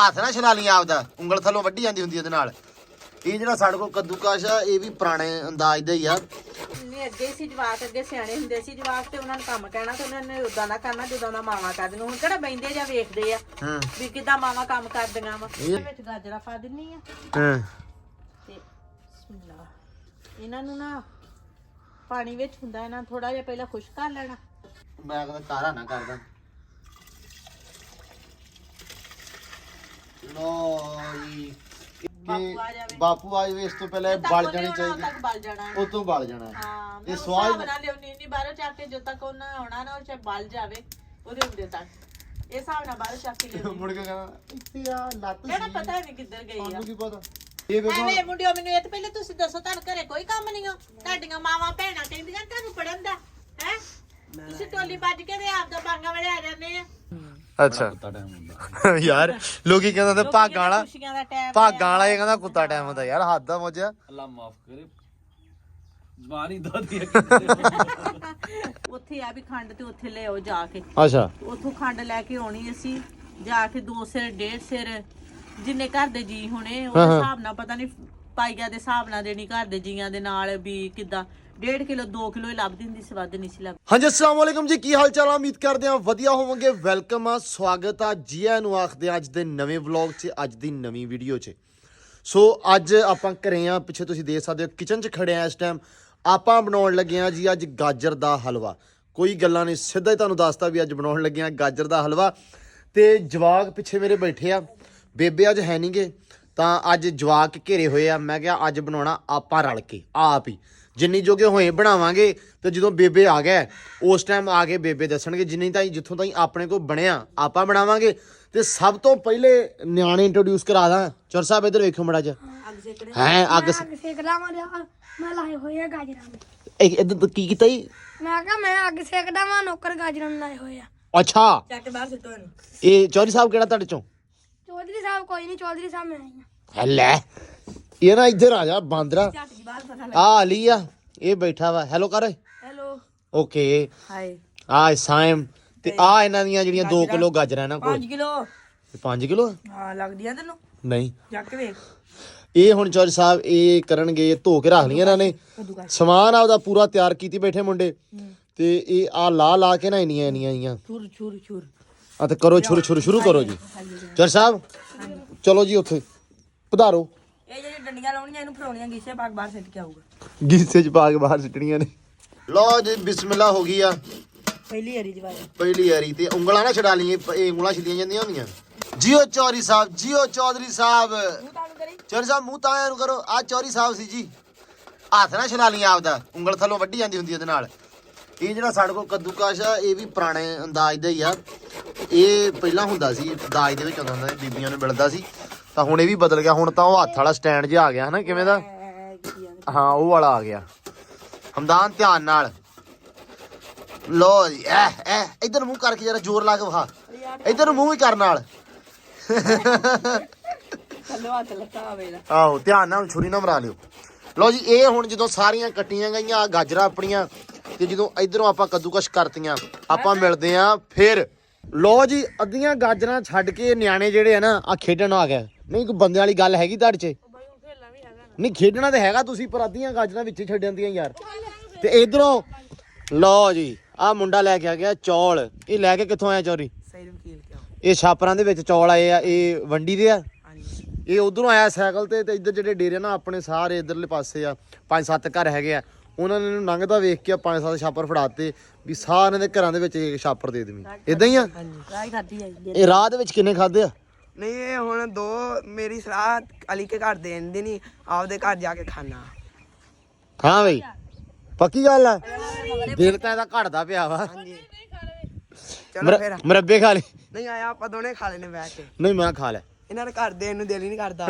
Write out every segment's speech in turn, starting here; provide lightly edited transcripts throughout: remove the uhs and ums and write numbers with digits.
ਹੱਥ ਨਾ ਛਲਾ ਲਈ ਆਪਦਾ, ਉਂਗਲ ਥੱਲੋਂ ਵੱਢੀ ਜਾਂਦੀ ਹੁੰਦੀ ਉਹਦੇ ਨਾਲ। ਇਹ ਜਿਹੜਾ ਸਾਡੇ ਕੋਲ ਕੱਦੂਕਸ਼ ਆ ਇਹ ਵੀ ਪੁਰਾਣੇ ਅੰਦਾਜ਼ ਦਾ ਹੀ ਆ। ਨਹੀਂ ਅੱਗੇ ਸੀ ਜਵਾਕ, ਅੱਗੇ ਸਿਆਣੇ ਹੁੰਦੇ ਸੀ ਜਵਾਕ ਤੇ ਉਹਨਾਂ ਨੂੰ ਕੰਮ ਕਹਿਣਾ ਤੇ ਉਹਨਾਂ ਨੇ ਉਦਾਂ ਦਾ ਕਰਨਾ ਜਦੋਂ ਦਾ ਮਾਵਾਂ ਕਰਦੀਆਂ। ਹੁਣ ਕਿਹੜਾ ਬੈਂਦੇ ਜਾਂ ਵੇਖਦੇ ਆ ਵੀ ਕਿਦਾਂ ਮਾਵਾਂ ਕੰਮ ਕਰਦੀਆਂ ਵਾ। ਵਿੱਚ ਗਾਜਰਾਂ ਪਾ ਦਿੰਨੀ ਆ ਤੇ ਬਿਸਮਿਲ੍ਲਾ। ਇਹਨਾਂ ਨੂੰ ਨਾ ਪਾਣੀ ਵਿੱਚ ਹੁੰਦਾ ਇਹਨਾਂ ਥੋੜਾ ਜਿਹਾ ਪਹਿਲਾਂ ਖੁਸ਼ਕ ਕਰ ਲੈਣਾ। ਮੈਂ ਕਹਿੰਦਾ ਕਾਰਾ ਨਾ ਕਰਦਾ। ਲੋ ਜੀ ਬਾਪੂ ਆ ਜਾਵੇ ਇਸ ਤੋਂ ਪਹਿਲਾਂ ਬਲ ਜਾਣੀ ਚਾਹੀਦੀ, ਉਹ ਤੋਂ ਬਲ ਜਾਣਾ। ਹਾਂ ਤੇ ਸਵਾਦ ਬਣਾ ਲਿਓ ਨਹੀਂ ਬਾਹਰੋਂ ਚੱਕ ਕੇ ਜਦੋਂ ਤੱਕ ਉਹਨਾਂ ਆਉਣਾ ਨਾ ਉਹ ਚ ਬਲ ਜਾਵੇ ਉਹਦੇ ਹੁੰਦੇ ਤੱਕ ਇਹ ਹਿਸਾਬ ਨਾਲ ਬਾਹਰੋਂ ਚੱਕ ਕੇ ਲਿਓ। ਮੁੜ ਕੇ ਕਹਿੰਦਾ ਇੱਥੇ ਆ ਲੱਤ ਸੀ, ਇਹਦਾ ਪਤਾ ਨਹੀਂ ਕਿੱਧਰ ਗਈ ਆ। ਤੁਹਾਨੂੰ ਕੀ ਪਤਾ? ਇਹ ਵੇਖੋ ਐਵੇਂ ਮੁੰਡਿਓ ਮੈਨੂੰ ਇਹ ਤਾਂ ਪਹਿਲੇ ਤੁਸੀਂ ਦੱਸੋ ਤੁਹਾਨੂੰ ਘਰੇ ਕੋਈ ਕੰਮ ਨਹੀਂ ਹੋ? ਤੁਹਾਡੀਆਂ ਮਾਵਾਂ ਭੈਣਾਂ ਕਹਿੰਦੀਆਂ ਤੁਹਾਨੂੰ ਪੜਨ ਦਾ ਹੈ, ਤੁਸੀਂ ਟੋਲੀ ਵੱਜ ਕੇ ਤੇ ਆਪਦਾ ਬਾਂਗਾ ਵੜੇ ਆ ਜਾਂਦੇ ਆ। ਅੱਛਾ ਯਾਰ ਲੋਕੀ ਕਹਿੰਦੇ ਭਾਗਾਂ ਵਾਲਾ, ਖੁਸ਼ੀਆਂ ਦਾ ਟਾਈਮ ਭਾਗਾਂ ਵਾਲਾ ਇਹ ਕਹਿੰਦਾ ਕੁੱਤਾ ਟਾਈਮ ਹੁੰਦਾ। ਯਾਰ ਹੱਦ ਦਾ ਮੋਜਾ, ਅੱਲਾ ਮਾਫ ਕਰੇ ਬਾਣੀ ਦੋਦੀ ਉੱਥੇ ਆ ਵੀ ਖੰਡ ਤੇ ਉੱਥੇ ਲਿਆਓ ਜਾ ਕੇ। ਅੱਛਾ ਉੱਥੋਂ ਖੰਡ ਲੈ ਕੇ ਆਉਣੀ ਅਸੀਂ ਜਾ ਕੇ 2 ਸਿਰ 1.5 ਸਿਰ ਜਿੰਨੇ ਘਰ ਦੇ ਜੀ ਹੋਣੇ ਉਹਦੇ ਹਿਸਾਬ ਨਾਲ, ਪਤਾ ਨਹੀਂ ਪਾਈਆ ਦੇ ਹਿਸਾਬ ਨਾਲ ਦੇਣੀ ਘਰ ਦੇ ਜੀਆਂ ਦੇ ਨਾਲ ਵੀ ਕਿੱਦਾਂ 1.5 ਕਿਲੋ 2 ਕਿਲੋ ਹੀ ਲੱਭਦੀ ਹੁੰਦੀ ਸੀ, ਵੱਧ ਨਹੀਂ ਸੀ ਲੱਭਦੀ। ਹਾਂਜੀ अस्सलाम वालेकुम जी, ਕੀ ਹਾਲ ਚਾਲ ਆ? ਉਮੀਦ ਕਰਦੇ ਆ ਵਧੀਆ ਹੋਵੋਗੇ। ਵੈਲਕਮ ਆ, ਸਵਾਗਤ ਆ ਜੀ ਆਇਆਂ ਨੂੰ ਆਖਦੇ ਆ ਅੱਜ ਦੇ ਨਵੇਂ ਵਲੌਗ 'ਚ, ਅੱਜ ਦੀ ਨਵੀਂ ਵੀਡੀਓ 'ਚ। ਸੋ ਅੱਜ ਆਪਾਂ ਘਰੇ ਆ, ਪਿੱਛੇ ਤੁਸੀਂ ਦੇਖ ਸਕਦੇ ਹੋ ਕਿਚਨ 'ਚ ਖੜੇ ਆ ਇਸ ਟਾਈਮ। ਆਪਾਂ ਬਣਾਉਣ ਲੱਗੇ ਆ ਜੀ ਅੱਜ ਗਾਜਰ ਦਾ ਹਲਵਾ। ਕੋਈ ਗੱਲਾਂ ਨਹੀਂ, ਸਿੱਧਾ ਹੀ ਤੁਹਾਨੂੰ ਦੱਸਤਾ ਵੀ ਅੱਜ ਬਣਾਉਣ ਲੱਗੇ ਆ ਗਾਜਰ ਦਾ ਹਲਵਾ। ਤੇ ਜਵਾਕ ਪਿੱਛੇ ਮੇਰੇ ਬੈਠੇ ਆ, ਬੇਬੇ ਅੱਜ ਹੈ ਨਹੀਂਗੇ, ਤਾਂ ਅੱਜ ਜਵਾਕ ਘੇਰੇ ਹੋਏ ਆ। ਮੈਂ ਕਿਹਾ ਅੱਜ ਬਣਾਉਣਾ ਆਪਾਂ ਰਲ ਕੇ ਆਪ ਹੀ, ਜਿੰਨੀ ਜੋਗੇ ਹੋਏ ਬਣਾਵਾਂਗੇ। ਤੇ ਜਦੋਂ ਬੇਬੇ ਆ ਗਏ ਉਸ ਟਾਈਮ ਆ ਕੇ ਬੇਬੇ ਦੱਸਣਗੇ, ਜਿੰਨੀ ਤਾਈਂ ਜਿੱਥੋਂ ਤਾਈਂ ਆਪਣੇ ਕੋਲ ਬਣਿਆ ਆਪਾਂ ਬਣਾਵਾਂਗੇ। ਤੇ ਸਭ ਤੋਂ ਪਹਿਲੇ ਨਿਆਣੇ ਇੰਟਰੋਡਿਊਸ ਕਰਾ ਦਾਂ। ਚੌਰ ਸਾਹਿਬ ਇੱਧਰ ਵੇਖੋ ਮੜਾ ਜਾ ਹੈ ਅੱਗ ਸੇਕਦਾ ਮੈਂ ਲਾਏ ਹੋਏ ਆ ਗਾਜਰਾਂ ਨੂੰ। ਇੱਧਰ ਕੀ ਕੀਤਾ ਜੀ? ਮੈਂ ਕਿਹਾ ਮੈਂ ਅੱਗ ਸੇਕਦਾ ਵਾਂ, ਨੌਕਰ ਗਾਜਰਾਂ ਨੂੰ ਲਾਏ ਹੋਏ ਆ। ਅੱਛਾ ਚੱਕ ਬਾਹਰ ਸਿੱਟੋ ਇਹਨੂੰ। ਇਹ ਚੌਧਰੀ ਸਾਹਿਬ ਕਿਹੜਾ ਤੁਹਾਡੇ ਚੋਂ? ਚੌਧਰੀ ਸਾਹਿਬ ਕੋਈ ਨਹੀਂ, ਚੌਧਰੀ ਸਾਹਿਬ ਮੈਂ ਆਈ ਆ। ਲੈ ਇਹ ਨਾ ਇੱਧਰ ਆ ਜਾ ਬਾਂਦਰਾ। ਆ ਅਲੀ ਆ, ਇਹ ਬੈਠਾ ਵਾ। ਹੈਲੋ ਕਰ। ਹੈਲੋ ਓਕੇ ਹਾਏ। ਆ ਸਾਇਮ ਤੇ ਆ ਇਹਨਾਂ ਦੀਆਂ ਜਿਹੜੀਆਂ 2 ਕਿਲੋ ਗਾਜਰਾਂ ਇਹਨਾਂ ਕੋਲ। 5 ਕਿਲੋ 5 ਕਿਲੋ ਹਾਂ ਲੱਗਦੀਆਂ ਤੈਨੂੰ? ਨਹੀਂ, ਜਾ ਕੇ ਵੇਖ। ਇਹ ਹੁਣ ਚੌਧਰੀ ਸਾਹਿਬ ਇਹ ਕਰਨਗੇ, ਧੋ ਕੇ ਰੱਖ ਲਈਆਂ ਇਹਨਾਂ ਨੇ। ਸਮਾਨ ਆਪਦਾ ਪੂਰਾ ਤਿਆਰ ਕੀਤੀ ਬੈਠੇ ਮੁੰਡੇ। ਤੇ ਇਹ ਆ ਲਾ ਕੇ ਨਾ ਇੰਨੀਆਂ ਛੁਰ ਛੁਰ ਛੁਰ ਆ ਤੇ ਕਰੋ ਛੁਰ ਸ਼ੁਰੂ ਕਰੋ ਜੀ। ਚੌਧਰੀ ਸਾਹਿਬ ਚਲੋ ਜੀ ਉੱਥੇ ਪਧਾਰੋ। ਇਹ ਜਿਹੜੀ ਡੰਡੀਆਂ ਲਾਉਣੀਆਂ ਇਹਨੂੰ ਫੜਾਉਣੀਆਂ ਗੀਸੇ ਪਾਕ ਬਾਹਰ ਸਿੱਟ ਕੇ ਆਊਗਾ। ਗੀਸੇ ਚ ਪਾ ਕੇ ਬਾਹਰ ਸਿੱਟਣੀਆਂ ਨੇ। ਲਓ ਜੀ ਬਿਸਮਿਲ੍ਲਾ ਹੋ ਗਈ ਆ ਪਹਿਲੀ ਵਾਰੀ ਜਵਾਈ ਪਹਿਲੀ ਵਾਰੀ। ਤੇ ਉਂਗਲਾਂ ਨਾ ਛਡਾ ਲਈਏ, ਇਹ ਉਂਗਲਾਂ ਛਿੱਲੀਆਂ ਜਾਂਦੀਆਂ ਹੁੰਦੀਆਂ। ਜੀਓ ਚੌਧਰੀ ਸਾਹਿਬ, ਜੀਓ ਚੌਧਰੀ ਸਾਹਿਬ। ਚੌਧਰੀ ਸਾਹਿਬ ਮੂੰਹ ਤਾਂ ਨੂੰ ਕਰੋ। ਆ ਚੌਧਰੀ ਸਾਹਿਬ ਸੀ ਜੀ। ਹੱਥ ਨਾ ਛਲਾ ਲਈ ਆਪਦਾ, ਉਂਗਲ ਥੱਲੋਂ ਵੱਢੀ ਜਾਂਦੀ ਹੁੰਦੀ ਉਹਦੇ ਨਾਲ। ਇਹ ਜਿਹੜਾ ਸਾਡੇ ਕੋਲ ਕੱਦੂਕਸ਼ ਆ ਇਹ ਵੀ ਪੁਰਾਣੇ ਅੰਦਾਜ਼ ਦਾ ਹੀ ਆ। ਇਹ ਪਹਿਲਾਂ ਹੁੰਦਾ ਸੀ ਦਾਜ ਦੇ ਵਿੱਚ ਆਉਂਦਾ ਹੁੰਦਾ, ਬੀਬੀਆਂ ਨੂੰ ਮਿਲਦਾ ਸੀ। ਤਾਂ ਹੁਣ ਇਹ ਵੀ ਬਦਲ ਗਿਆ, ਹੁਣ ਤਾਂ ਉਹ ਹੱਥ ਵਾਲਾ ਸਟੈਂਡ ਜਿਹਾ ਆ ਗਿਆ ਹਨਾ, ਕਿਵੇਂ ਦਾ? ਹਾਂ ਉਹ ਵਾਲਾ ਆ ਗਿਆ। ਹਮਦਾਨ ਧਿਆਨ ਨਾਲ ਲੋ ਜੀ। ਇੱਧਰ ਮੂੰਹ ਕਰਕੇ ਜਰਾ ਜ਼ੋਰ ਲਾ ਕੇ ਵਿਖਾ। ਇੱਧਰ ਨੂੰ ਮੂੰਹ ਵੀ ਕਰਨ ਨਾਲ। ਥੱਲੋਂ ਹੱਥ ਲੱਤਾ ਹੋਵੇਗਾ। ਆਹੋ ਧਿਆਨ ਨਾਲ, ਛੁਰੀ ਨਾ ਮਰਾ ਲਿਓ। ਲੋ ਜੀ ਇਹ ਹੁਣ ਜਦੋਂ ਸਾਰੀਆਂ ਕੱਟੀਆਂ ਗਈਆਂ ਗਾਜਰਾਂ ਆਪਣੀਆਂ, ਤੇ ਜਦੋਂ ਇਧਰੋਂ ਆਪਾਂ ਕੱਦੂਕਸ਼ ਕਰਤੀਆਂ, ਆਪਾਂ ਮਿਲਦੇ ਆਂ ਫਿਰ। ਲੋ ਜੀ ਅੱਧੀਆਂ ਗਾਜਰਾਂ ਛੱਡ ਕੇ ਨਿਆਣੇ ਜਿਹੜੇ ਆ ਨਾ ਆ ਖੇਡਣ ਆ ਗਏ। ਨਹੀਂ ਕੋਈ ਬੰਦੇ ਵਾਲੀ ਗੱਲ ਹੈਗੀ ਤੁਹਾਡੇ 'ਚ? ਨਹੀਂ ਖੇਡਣਾ ਤਾਂ ਹੈਗਾ ਤੁਸੀਂ, ਪਰ ਅੱਧੀਆਂ ਗਾਜਰਾਂ ਵਿੱਚ ਹੀ ਛੱਡ ਜਾਂਦੀਆਂ ਯਾਰ। ਤੇ ਇਧਰੋਂ ਲੋ ਜੀ ਆ ਮੁੰਡਾ ਲੈ ਕੇ ਆ ਗਿਆ ਚੌਲ। ਇਹ ਲੈ ਕੇ ਕਿੱਥੋਂ ਆਇਆ ਚੋਰੀ? ਇਹ ਛਾਪਰਾਂ ਦੇ ਵਿੱਚ ਚੌਲ ਆਏ ਆ, ਇਹ ਵੰਡੀ ਦੇ ਆ। ਇਹ ਉਧਰੋਂ ਆਇਆ ਸਾਈਕਲ ਤੇ। ਤੇ ਇੱਧਰ ਜਿਹੜੇ ਡੇਰੇ ਨਾ ਆਪਣੇ ਸਾਰੇ ਇਧਰਲੇ ਪਾਸੇ ਆ 5-7 ਘਰ ਹੈਗੇ ਆ, ਉਹਨਾਂ ਨੇ ਲੰਘਦਾ ਵੇਖ ਕੇ 5-7 ਛਾਪਰ ਫੜਾਤੇ ਵੀ ਸਾਰਿਆਂ ਦੇ ਘਰਾਂ ਦੇ ਵਿੱਚ ਇੱਕ ਛਾਪਰ ਦੇ ਦੇਵੀਂ। ਇਦਾਂ ਹੀ ਆ। ਇਹ ਰਾਹ ਦੇ ਵਿੱਚ ਕਿੰਨੇ ਖਾਦੇ ਆ? ਨਹੀਂ ਇਹ ਹੁਣ 2 ਮੇਰੀ ਸਲਾਹ ਅਲੀ ਕੇ ਘਰ ਦੇ ਦਿੰਦੇ ਨਹੀਂ, ਆਪਦੇ ਘਰ ਜਾ ਕੇ ਖਾਣਾ। ਹਾਂ ਬਈ ਪੱਕੀ ਗੱਲ ਆ। ਦਿਲ ਤਾਂ ਇਹਦਾ ਘੜਦਾ ਪਿਆ ਵਾ। ਚਲੋ ਫਿਰ ਮਰੱਬੇ ਖਾ ਲੈ। ਨਹੀਂ ਆਇਆ ਆਪਾਂ ਦੋਨੇ ਖਾ ਲੈਣੇ ਬਹਿ ਕੇ। ਨਹੀਂ ਮੈਂ ਖਾ ਲਿਆ। ਇਹਨਾਂ ਦੇ ਘਰ ਦੇ ਨੂੰ ਦਿਲ ਹੀ ਨਹੀਂ ਕਰਦਾ।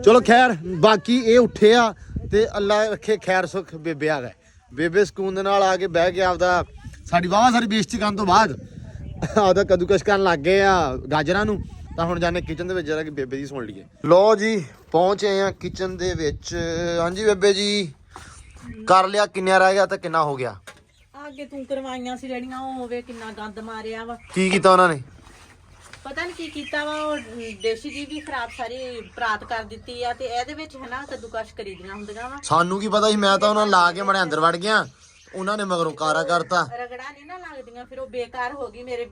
ਚਲੋ ਖੈਰ ਬਾਕੀ ਇਹ ਉੱਠੇ ਆ ਤੇ ਅੱਲਾ ਰੱਖੇ ਖੈਰ ਸੁਖ। ਬੇਬੇ ਆ ਗਏ, ਬੇਬੇ ਸਕੂਨ ਦੇ ਨਾਲ ਆ ਕੇ ਬਹਿ ਕੇ ਆਪਦਾ ਸਾਡੀ ਵਾਹਵਾ ਸਾਰੀ ਬੇਇੱਜ਼ਤੀ ਕਰਨ ਤੋਂ ਬਾਅਦ ਆਪਦਾ ਕੱਦੂਕਸ਼ ਕਰਨ ਲੱਗ ਗਏ ਆ ਗਾਜਰਾਂ ਨੂੰ। ਤਾਂ ਹੁਣ ਜਾਨੇ ਕਿਚਨ ਦੇ ਵਿੱਚ ਜਰਾ ਕਿ ਬੇਬੇ ਦੀ ਸੁਣ ਲਈਏ। ਲੋ ਜੀ ਪਹੁੰਚੇ ਆ ਕਿਚਨ ਦੇ ਵਿੱਚ। ਹਾਂਜੀ ਬੇਬੇ ਜੀ ਕਰ ਲਿਆ, ਕਿੰਨਾ ਰਹਿ ਗਿਆ ਤੇ ਕਿੰਨਾ ਹੋ ਗਿਆ? ਅੱਗੇ ਤੂੰ ਕਰਵਾਈਆਂ ਸੀ ਜਿਹੜੀਆਂ ਉਹ ਹੋਵੇ ਕਿੰਨਾ ਗੰਦ ਮਾਰਿਆ ਵਾ। ਕੀ ਕੀਤਾ ਉਹਨਾਂ ਨੇ? ਪਤਾ ਨਹੀਂ ਕੀ ਕੀਤਾ ਵਾ ਉਹ ਦੇਸੀ ਜੀ ਵੀ ਖਰਾਬ ਸਾਰੀ ਪਰਾਤ ਕਰ ਦਿੱਤੀ ਆ ਤੇ ਇਹਦੇ ਵਿੱਚ ਹੈ ਨਾ ਕੱਦੂਕਸ਼ ਕਰੀਦੀਆਂ ਹੁੰਦੀਆਂ ਵਾ। ਸਾਨੂੰ ਕੀ ਪਤਾ ਸੀ, ਮੈਂ ਤਾਂ ਉਹਨਾਂ ਨੂੰ ਲਾ ਕੇ ਮੜੇ ਅੰਦਰ ਵੜ ਗਿਆ, ਉਹਨਾਂ ਨੇ ਮਗਰੋਂ ਕਾਰਾ ਕਰਤਾ। ਰਗੜਾ ਨਹੀਂ ਨਾ ਲੱਗਦੀਆਂ, ਫਿਰ ਉਹ ਬੇਕਾਰ ਹੋ ਗਈ। ਮੇਰੇ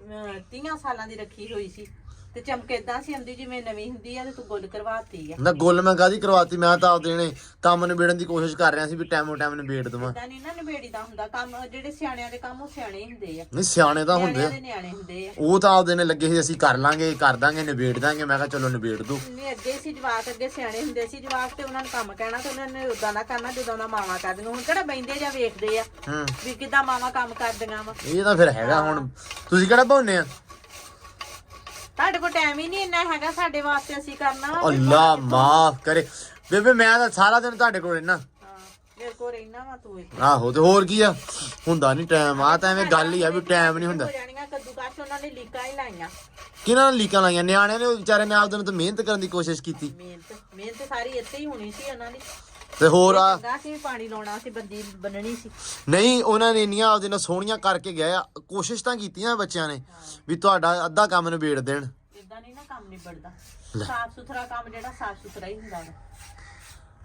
30 ਸਾਲਾਂ ਦੀ ਰੱਖੀ ਹੋਈ ਸੀ ਤੇ ਚਮਕ ਏਦਾਂ ਸੀ ਆਂਦੀ ਜਿਵੇਂ ਨਵੀਂ ਹੁੰਦੀ ਆ ਤੇ ਤੂੰ ਗੁੱਲ ਕਰਵਾਤੀ ਆ। ਨਾ ਗੁੱਲ ਮੈਂ ਕਾਹਦੀ ਕਰਵਾਤੀ, ਮੈਂ ਤਾਂ ਆਪਦੇ ਨੇ ਕੰਮ ਨਿਬੇੜਨ ਦੀ ਕੋਸ਼ਿਸ਼ ਕਰ ਰਿਹਾ ਸੀ ਵੀ ਟਾਈਮੋ ਟਾਈਮ ਨਿਬੇੜ ਦਵਾਂ। ਏਦਾਂ ਨਹੀਂ ਨਾ ਨਿਬੇੜੀਦਾ ਹੁੰਦਾ ਕੰਮ, ਜਿਹੜੇ ਸਿਆਣਿਆਂ ਦੇ ਕੰਮ ਉਹ ਸਿਆਣੇ ਹੁੰਦੇ ਆ, ਨਹੀਂ ਸਿਆਣੇ ਤਾਂ ਹੁੰਦੇ ਨਿਆਣਿਆਂ ਆ, ਦੇ ਨਿਆਣੇ ਹੁੰਦੇ ਆ। ਉਹ ਤਾਂ ਆਪਦੇ ਨੇ ਲੱਗੇ ਸੀ ਅਸੀਂ ਕਰ ਲਾਂਗੇ ਕਰ ਦਾਂਗੇ ਨਿਬੇੜ ਦਾਂਗੇ। ਮੈਂ ਕਿਹਾ ਚਲੋ ਨਿਬੇੜ ਦੋ। ਨਹੀਂ ਅੱਗੇ ਸੀ ਜਵਾਕ, ਅੱਗੇ ਸਿਆਣੇ ਹੁੰਦੇ ਸੀ ਜਵਾਕ ਤੇ ਉਹਨਾਂ ਨੂੰ ਕੰਮ ਕਹਿਣਾ ਤੇ ਉਹਨਾਂ ਨੇ ਉਦਾਂ ਦਾ ਕਰਨਾ ਜਦੋਂ ਦਾ ਮਾਵਾਂ ਕਰਦੀਆਂ। ਹੁਣ ਕਿਹੜਾ ਬੈਂਦੇ ਜਾਂ ਵੇਖਦੇ ਆ ਵੀ ਕਿੱਦਾਂ ਮਾਵਾਂ ਕੰਮ ਕਰਦੀਆਂ ਵਾ। ਇਹ ਤਾਂ ਫਿਰ ਹੈਗਾ। ਹੁਣ ਤੁਸੀਂ ਕਿਹੜਾ ਭਾਉਨੇ ਆ? ਸਾਡੇ ਕੋਲ ਟਾਈਮ ਹੀ ਨਹੀਂ ਇੰਨਾ ਹੈਗਾ ਸਾਡੇ ਵਾਸਤੇ, ਅਸੀਂ ਕਰਨਾ ਵਾ। ਅੱਲਾ ਮਾਫ ਕਰੇ ਬੇਬੇ, ਮੈਂ ਤਾਂ ਸਾਰਾ ਦਿਨ ਤੁਹਾਡੇ ਕੋਲ ਰਹਿਣਾ। ਹਾਂ ਮੇਰੇ ਕੋਲ ਰਹਿਣਾ ਵਾ ਤੂੰ ਇੱਥੇ। ਆਹੋ ਤੇ ਹੋਰ ਕੀ ਆ, ਹੁੰਦਾ ਨਹੀਂ ਟਾਈਮ। ਆ ਤਾਂ ਐਵੇਂ ਗੱਲ ਹੀ ਆ ਵੀ ਟਾਈਮ ਨਹੀਂ ਹੁੰਦਾ। ਹੋ ਜਾਣੀਆਂ ਕੱਦੂਕਸ਼ ਉਹਨਾਂ ਨੇ ਲੀਕਾਂ ਹੀ ਲਾਈਆਂ। ਕਿਹਨਾਂ ਨੇ ਲੀਕਾਂ ਲਾਈਆਂ? ਨਿਆਣਿਆਂ ਨੇ ਵਿਚਾਰੇ ਨੇ ਆਪਦੇ ਨੂੰ ਤਾਂ ਮਿਹਨਤ ਕਰਨ ਦੀ ਕੋਸ਼ਿਸ਼ ਕੀਤੀ। ਮਿਹਨਤ ਸਾਰੀ ਇੱਥੇ ਹੀ ਹੋਣੀ ਸੀ ਉਹਨਾਂ ਦੀ। ਤੇ ਹੋਰ ਆ ਚੰਗਾ ਸੀ ਪਾਣੀ ਲਾਉਣਾ ਸੀ, ਬੰਦੀ ਬੰਨਣੀ ਸੀ। ਨਹੀਂ, ਉਹਨਾਂ ਨੇ ਇੰਨੀਆਂ ਆਪਦੇ ਨਾਲ ਸੋਹਣੀਆਂ ਕਰਕੇ ਗਏ ਆ। ਕੋਸ਼ਿਸ਼ ਤਾਂ ਕੀਤੀਆਂ ਬੱਚਿਆਂ ਨੇ ਵੀ ਤੁਹਾਡਾ ਅੱਧਾ ਕੰਮ ਨਿਬੇੜ ਦੇਣ। ਇਦਾਂ ਨਹੀਂ ਨਾ ਕੰਮ ਨਿਬੜਦਾ। ਸਾਫ ਸੁਥਰਾ ਕੰਮ ਜਿਹੜਾ ਸਾਫ ਸੁਥਰਾ ਹੀ ਹੁੰਦਾ ਵਾ।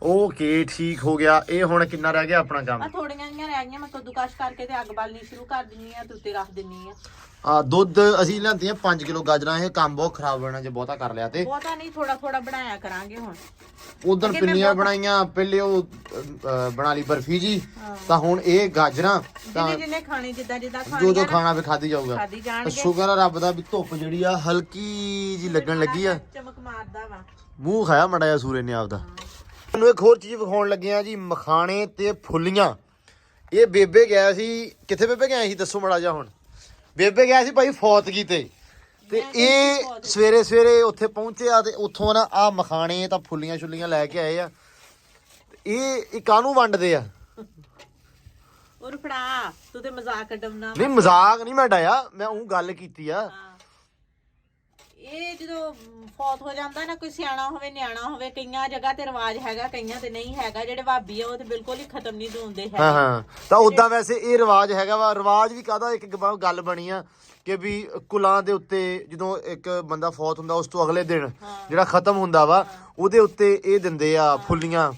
ਓਕੇ ਠੀਕ ਹੋ ਗਿਆ। ਇਹ ਹੁਣ ਕਿੰਨਾ ਰਹਿ ਗਿਆ ਆਪਣਾ ਕੰਮ? ਆ ਥੋੜੀਆਂ ਜਿਹੀਆਂ ਰਹਿ ਗਈਆਂ, ਮੈਂ ਕੱਦੂਕਸ਼ ਕਰਕੇ ਤੇ ਅੱਗ ਬਾਲਣੀ ਸ਼ੁਰੂ ਕਰ ਦਿੰਨੀ ਆ ਤੇ ਉੱਤੇ ਰੱਖ ਦਿੰਨੀ ਆ। ਆ ਦੁੱਧ ਅਸੀਂ ਲਿਆਂਦੀਆਂ 5 ਕਿਲੋ ਗਾਜਰਾਂ। ਇਹ ਕੰਮ ਬਹੁਤ ਖਰਾਬ ਹੋਣਾ ਜੇ ਬਹੁਤਾ ਕਰ ਲਿਆ ਤੇ। ਬਹੁਤਾ ਨਹੀਂ, ਥੋੜਾ ਥੋੜਾ ਬਣਾਇਆ ਕਰਾਂਗੇ ਹੁਣ। ਉਧਰ ਪਿੰਨੀਆਂ ਬਣਾਈਆਂ, ਪਹਿਲੇ ਉਹ ਬਣਾ ਲਈ ਬਰਫੀ ਜੀ, ਤਾਂ ਹੁਣ ਇਹ ਗਾਜਰਾਂ ਤਾਂ ਜਿਹਨੇ ਜਿਹਨੇ ਖਾਣੀ ਜਿੱਦਾਂ ਜਿੱਦਾਂ ਜੋ ਖਾਣੀ ਖਾਣਾ ਵੀ ਖਾਧੀ ਜਾਊਗਾ। ਖਾਦੀ ਜਾਣਗੇ। ਸ਼ੁਕਰ ਆ ਰੱਬ ਦਾ ਵੀ ਧੁੱਪ ਜਿਹੜੀ ਆ ਹਲਕੀ ਜੀ ਲੱਗਣ ਲੱਗੀ ਆ। ਚਮਕ ਮਾਰਦਾ ਵਾ। ਮੂੰਹ ਖਾਇਆ ਮੜਾ ਜਿਹਾ ਸੂਰਜ ਨੇ ਆਪਦਾ। ਤੁਹਾਨੂੰ ਇੱਕ ਹੋਰ ਚੀਜ਼ ਵਿਖਾਉਣ ਲੱਗੇ ਆ ਜੀ, ਮਖਾਣੇ ਤੇ ਫੁੱਲੀਆਂ। ਇਹ ਬੇਬੇ ਗਿਆ ਸੀ, ਕਿੱਥੇ ਬੇਬੇ ਗਿਆ ਸੀ ਦੱਸੋ ਮੜਾ ਜਿਹਾ। ਹੁਣ ਬੇਬੇ ਗਿਆ ਸੀ ਭਾਈ ਫੌਤਗੀ ਤੇ ਇਹ ਸਵੇਰੇ ਸਵੇਰੇ ਉੱਥੇ ਪਹੁੰਚਿਆ ਤੇ ਉੱਥੋਂ ਨਾ ਆ ਮਖਾਣੇ ਤਾਂ ਫੁੱਲੀਆਂ ਛੁੱਲੀਆਂ ਲੈ ਕੇ ਆਏ ਆ। ਇਹ ਕਾਹਨੂੰ ਵੰਡਦੇ ਆ? ਉਹ ਫੜਾ, ਤੂੰ ਤੇ ਮਜ਼ਾਕ ਕੱਢਣਾ। ਨਹੀਂ ਮਜ਼ਾਕ ਨਹੀਂ ਮੈਂ ਡਾਇਆ, ਮੈਂ ਉਹ ਗੱਲ ਕੀਤੀ ਆ। ਇਹ ਜਦੋਂ ਫੌਤ ਹੋ ਜਾਂਦਾ ਨਾ, ਕੋਈ ਸਿਆਣਾ ਹੋਵੇ ਨਿਆਣਾ ਹੋਵੇ, ਕਈਆਂ ਜਗ੍ਹਾ ਤੇ ਰਿਵਾਜ ਹੈਗਾ, ਕਈਆਂ ਤੇ ਨਹੀਂ ਹੈਗਾ। ਜਿਹੜੇ ਭਾਬੀ ਆ ਉਹ ਤੇ ਬਿਲਕੁਲ ਹੀ ਖਤਮ ਨਹੀਂ ਦੋਂਦੇ ਹਾਂ ਹੈਗੇ। ਹਾਂ, ਤਾਂ ਉਦਾਂ ਵੈਸੇ ਇਹ ਰਿਵਾਜ ਹੈਗਾ ਵਾ। ਰਿਵਾਜ ਵੀ ਕਾਹਦਾ, ਇੱਕ ਗੱਲ ਬਣੀ ਆ ਕਿ ਵੀ ਕੁਲਾਂ ਦੇ ਉੱਤੇ ਜਦੋਂ ਇੱਕ ਬੰਦਾ ਫੌਤ ਹੁੰਦਾ ਉਸ ਤੋਂ ਅਗਲੇ ਦਿਨ ਜਿਹੜਾ ਖਤਮ ਹੁੰਦਾ ਵਾ, ਉਹਦੇ ਉੱਤੇ ਇਹ ਦਿੰਦੇ ਆ ਫੁੱਲੀਆਂ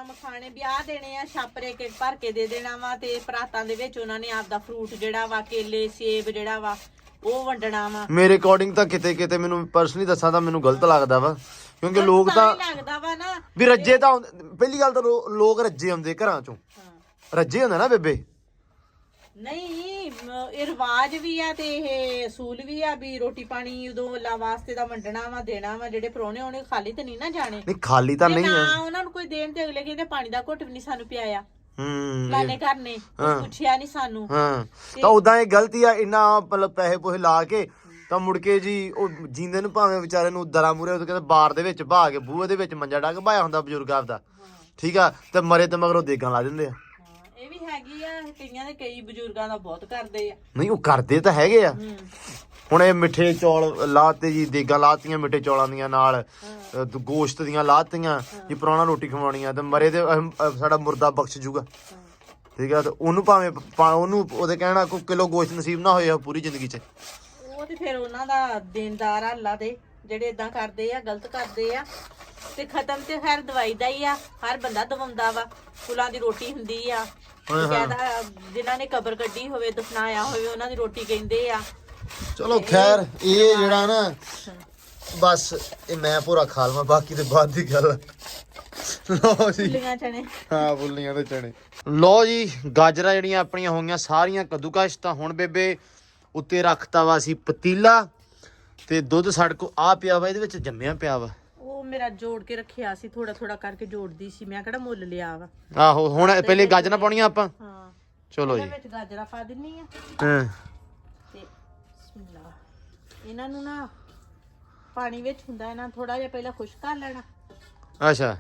ਮਖਾਣੇ ਵਿਆਹ ਦੇਣੇ ਆ, ਛਾਪਰੇ ਕੇ ਭਰ ਕੇ ਦੇ ਦੇਣਾ ਵਾ ਤੇ ਪਰਾਤਾਂ ਦੇ ਵਿੱਚ ਉਹਨਾਂ ਨੇ ਆਪਦਾ ਫਰੂਟ ਜਿਹੜਾ ਵਾ, ਕੇਲੇ ਸੇਬ ਜਿਹੜਾ ਵਾ ਉਹ ਵੰਡਣਾ ਵਾ। ਮੇਰੇ ਅਕੋਰਡਿੰਗ ਤਾਂ ਕਿਤੇ ਕਿਤੇ ਮੈਨੂੰ ਪਰਸਨਲੀ ਦੱਸਾਂ ਤਾਂ ਮੈਨੂੰ ਗਲਤ ਲੱਗਦਾ ਵਾ, ਕਿਉਂਕਿ ਲੋਕ ਤਾਂ ਲੱਗਦਾ ਵਾ ਨਾ ਵੀ ਰੱਜੇ ਤਾਂ ਪਹਿਲੀ ਗੱਲ ਤਾਂ ਲੋਕ ਰੱਜੇ ਆਉਂਦੇ ਘਰਾਂ ਚੋਂ, ਰੱਜੇ ਹੁੰਦਾ ਨਾ ਬੇਬੇ। ਨਹੀਂ ਇਹ ਰਿਵਾਜ ਵੀ ਆ ਤੇ ਇਹ ਅਸੂਲ ਵੀ ਆ ਵੀ ਰੋਟੀ ਪਾਣੀ ਉਦੋਂ ਅੱਲਾ ਵਾਸਤੇ ਦਾ ਵੰਡਣਾ ਵਾ, ਦੇਣਾ ਵਾ। ਜਿਹੜੇ ਪ੍ਰਾਹੁਣੇ ਆਉਣੇ ਖਾਲੀ ਤੇ ਨਹੀਂ ਨਾ ਜਾਣੇ। ਨਹੀਂ ਖਾਲੀ ਤਾਂ ਨਹੀਂ ਨਾ ਹੈ। ਉਹਨਾਂ ਨੂੰ ਕੋਈ ਦੇਣ ਤੇ ਅਗਲੇ ਕਹਿੰਦੇ ਪਾਣੀ ਦਾ ਘੁੱਟ ਵੀ ਨਹੀਂ ਸਾਨੂੰ ਪਿਆਇਆ। ਹੂੰ ਲਾਣੇ ਕਰਨੇ ਪੁੱਛਿਆ ਨਹੀਂ ਸਾਨੂੰ। ਹਾਂ, ਤਾਂ ਉਦਾਂ ਇਹ ਗਲਤੀ ਆ। ਇੰਨਾ ਮਤਲਬ ਪੈਸੇ ਪੋਹੇ ਲਾ ਕੇ ਤਾਂ ਮੁੜ ਕੇ ਜੀ ਉਹ ਜੀਂਦੇ ਨੂੰ ਭਾਵੇਂ ਵਿਚਾਰੇ ਨੂੰ ਦਰਾਂ ਮੂਰੇ ਉਹ ਕਹਿੰਦੇ ਬਾਰ ਦੇ ਵਿੱਚ ਭਾ ਕੇ ਬੂਹੇ ਦੇ ਵਿੱਚ ਮੰਜਾ ਡਾ ਕੇ ਭਾਇਆ ਹੁੰਦਾ ਬਜ਼ੁਰਗ ਆਪਦਾ, ਠੀਕ ਆ, ਤੇ ਮਰੇ ਤੇ ਮਗਰੋਂ ਦੇਗਾਂ ਲਾ ਦਿੰਦੇ ਆ। ਇਹ ਵੀ ਹੈਗੀ ਆ, ਕਈਆਂ ਦੇ ਕਈ ਬਜ਼ੁਰਗਾਂ ਦਾ ਬਹੁਤ ਕਰਦੇ ਆ। ਨਹੀਂ ਉਹ ਕਰਦੇ ਤਾਂ ਹੈਗੇ ਆ। ਹੁਣ ਇਹ ਮਿੱਠੇ ਚੌਲ ਲਾਤੇ ਜੀ, ਦੇਗਾਂ ਲਾਤੀਆਂ ਮਿੱਠੇ ਚੌਲਾਂ ਦੀਆਂ ਨਾਲ, ਗੋਸ਼ਤ ਦੀਆਂ ਲਾਤੀਆਂ ਜੀ, ਪੁਰਾਣਾ ਰੋਟੀ ਖਵਾਉਣੀਆਂ ਤੇ ਮਰੇ ਤੇ ਸਾਡਾ ਮੁਰਦਾ ਬਖਸ਼ ਜੂਗਾ, ਠੀਕ ਆ। ਤੇ ਉਹਨੂੰ ਭਾਵੇਂ ਉਹਨੂੰ ਉਹਦੇ ਕਹਿਣਾ ਕੋਈ ਕਿਲੋ ਗੋਸ਼ਤ ਨਸੀਬ ਨਾ ਹੋਇਆ ਪੂਰੀ ਜ਼ਿੰਦਗੀ 'ਚ। ਉਹ ਤੇ ਫਿਰ ਉਹਨਾਂ ਦਾ ਦੇਣਦਾਰ ਆ ਅੱਲਾ ਦੇ, ਜਿਹੜੇ ਇਦਾਂ ਕਰਦੇ ਆ, ਗਲਤ ਕਰਦੇ ਆ। ਤੇ ਖਤਮ ਤੇ ਖੈਰ ਦਵਾਈ ਦਾ ਹੀ ਆ, ਹਰ ਬੰਦਾ ਦਵਾਉਂਦਾ ਵਾ। ਫੁੱਲਾਂ ਦੀ ਰੋਟੀ ਹੁੰਦੀ ਆ, ਕਹਿੰਦਾ ਜਿਨ੍ਹਾਂ ਨੇ ਕਬਰ ਕੱਢੀ ਹੋਵੇ, ਦਫਨਾਇਆ ਹੋਵੇ, ਉਹਨਾਂ ਦੀ ਰੋਟੀ ਕਹਿੰਦੇ ਆ। ਚਲੋ ਖੈਰ ਇਹ ਜਿਹੜਾ ਨਾ ਬਸ ਇਹ ਮੈਂ ਪੂਰਾ ਖਾ ਲਵਾਂ, ਬਾਕੀ ਤੇ ਬਾਅਦ ਦੀ ਗੱਲ। ਲਓ ਜੀ, ਫੁੱਲੀਆਂ ਚਣੇ, ਹਾਂ ਫੁੱਲੀਆਂ ਤੇ ਚਣੇ। ਲਓ ਜੀ, ਗਾਜਰਾਂ ਜਿਹੜੀਆਂ ਆਪਣੀਆਂ ਹੋਈਆਂ ਸਾਰੀਆਂ ਕੱਦੂਕਸ਼। ਤਾਂ ਹੁਣ ਬੇਬੇ ਉੱਤੇ ਰੱਖਤਾ ਵਾ ਅਸੀਂ ਪਤੀਲਾ ਤੇ ਦੁੱਧ ਸਾਡੇ ਕੋ ਆ ਪਿਆ ਵਾ, ਇਹਦੇ ਵਿੱਚ ਜੰਮਿਆ ਪਿਆ ਵਾ। ਉਹ ਮੇਰਾ ਜੋੜ ਕੇ ਰੱਖਿਆ ਸੀ, ਥੋੜਾ ਥੋੜਾ ਕਰਕੇ ਜੋੜਦੀ ਸੀ, ਮੈਂ ਕਿਹੜਾ ਮੁੱਲ ਲਿਆ ਵਾ। ਆਹੋ, ਹੁਣ ਪਹਿਲੇ ਗਾਜਰਾਂ ਪਾਉਣੀਆਂ ਆਪਾਂ। ਹਾਂ ਚਲੋ ਜੀ, ਇਹਦੇ ਵਿੱਚ ਗਾਜਰਾਂ ਪਾ ਦਿੰਨੀ ਆ ਹਾਂ ਤੇ ਬਿਸਮਿਲ੍ਲਾ। ਇਹਨਾਂ ਨੂੰ ਨਾ ਪਾਣੀ ਵਿੱਚ ਹੁੰਦਾ, ਇਹਨਾਂ ਥੋੜਾ ਜਿਹਾ ਪਹਿਲਾਂ ਖੁਸ਼ਕ ਕਰ ਲੈਣਾ। ਅੱਛਾ,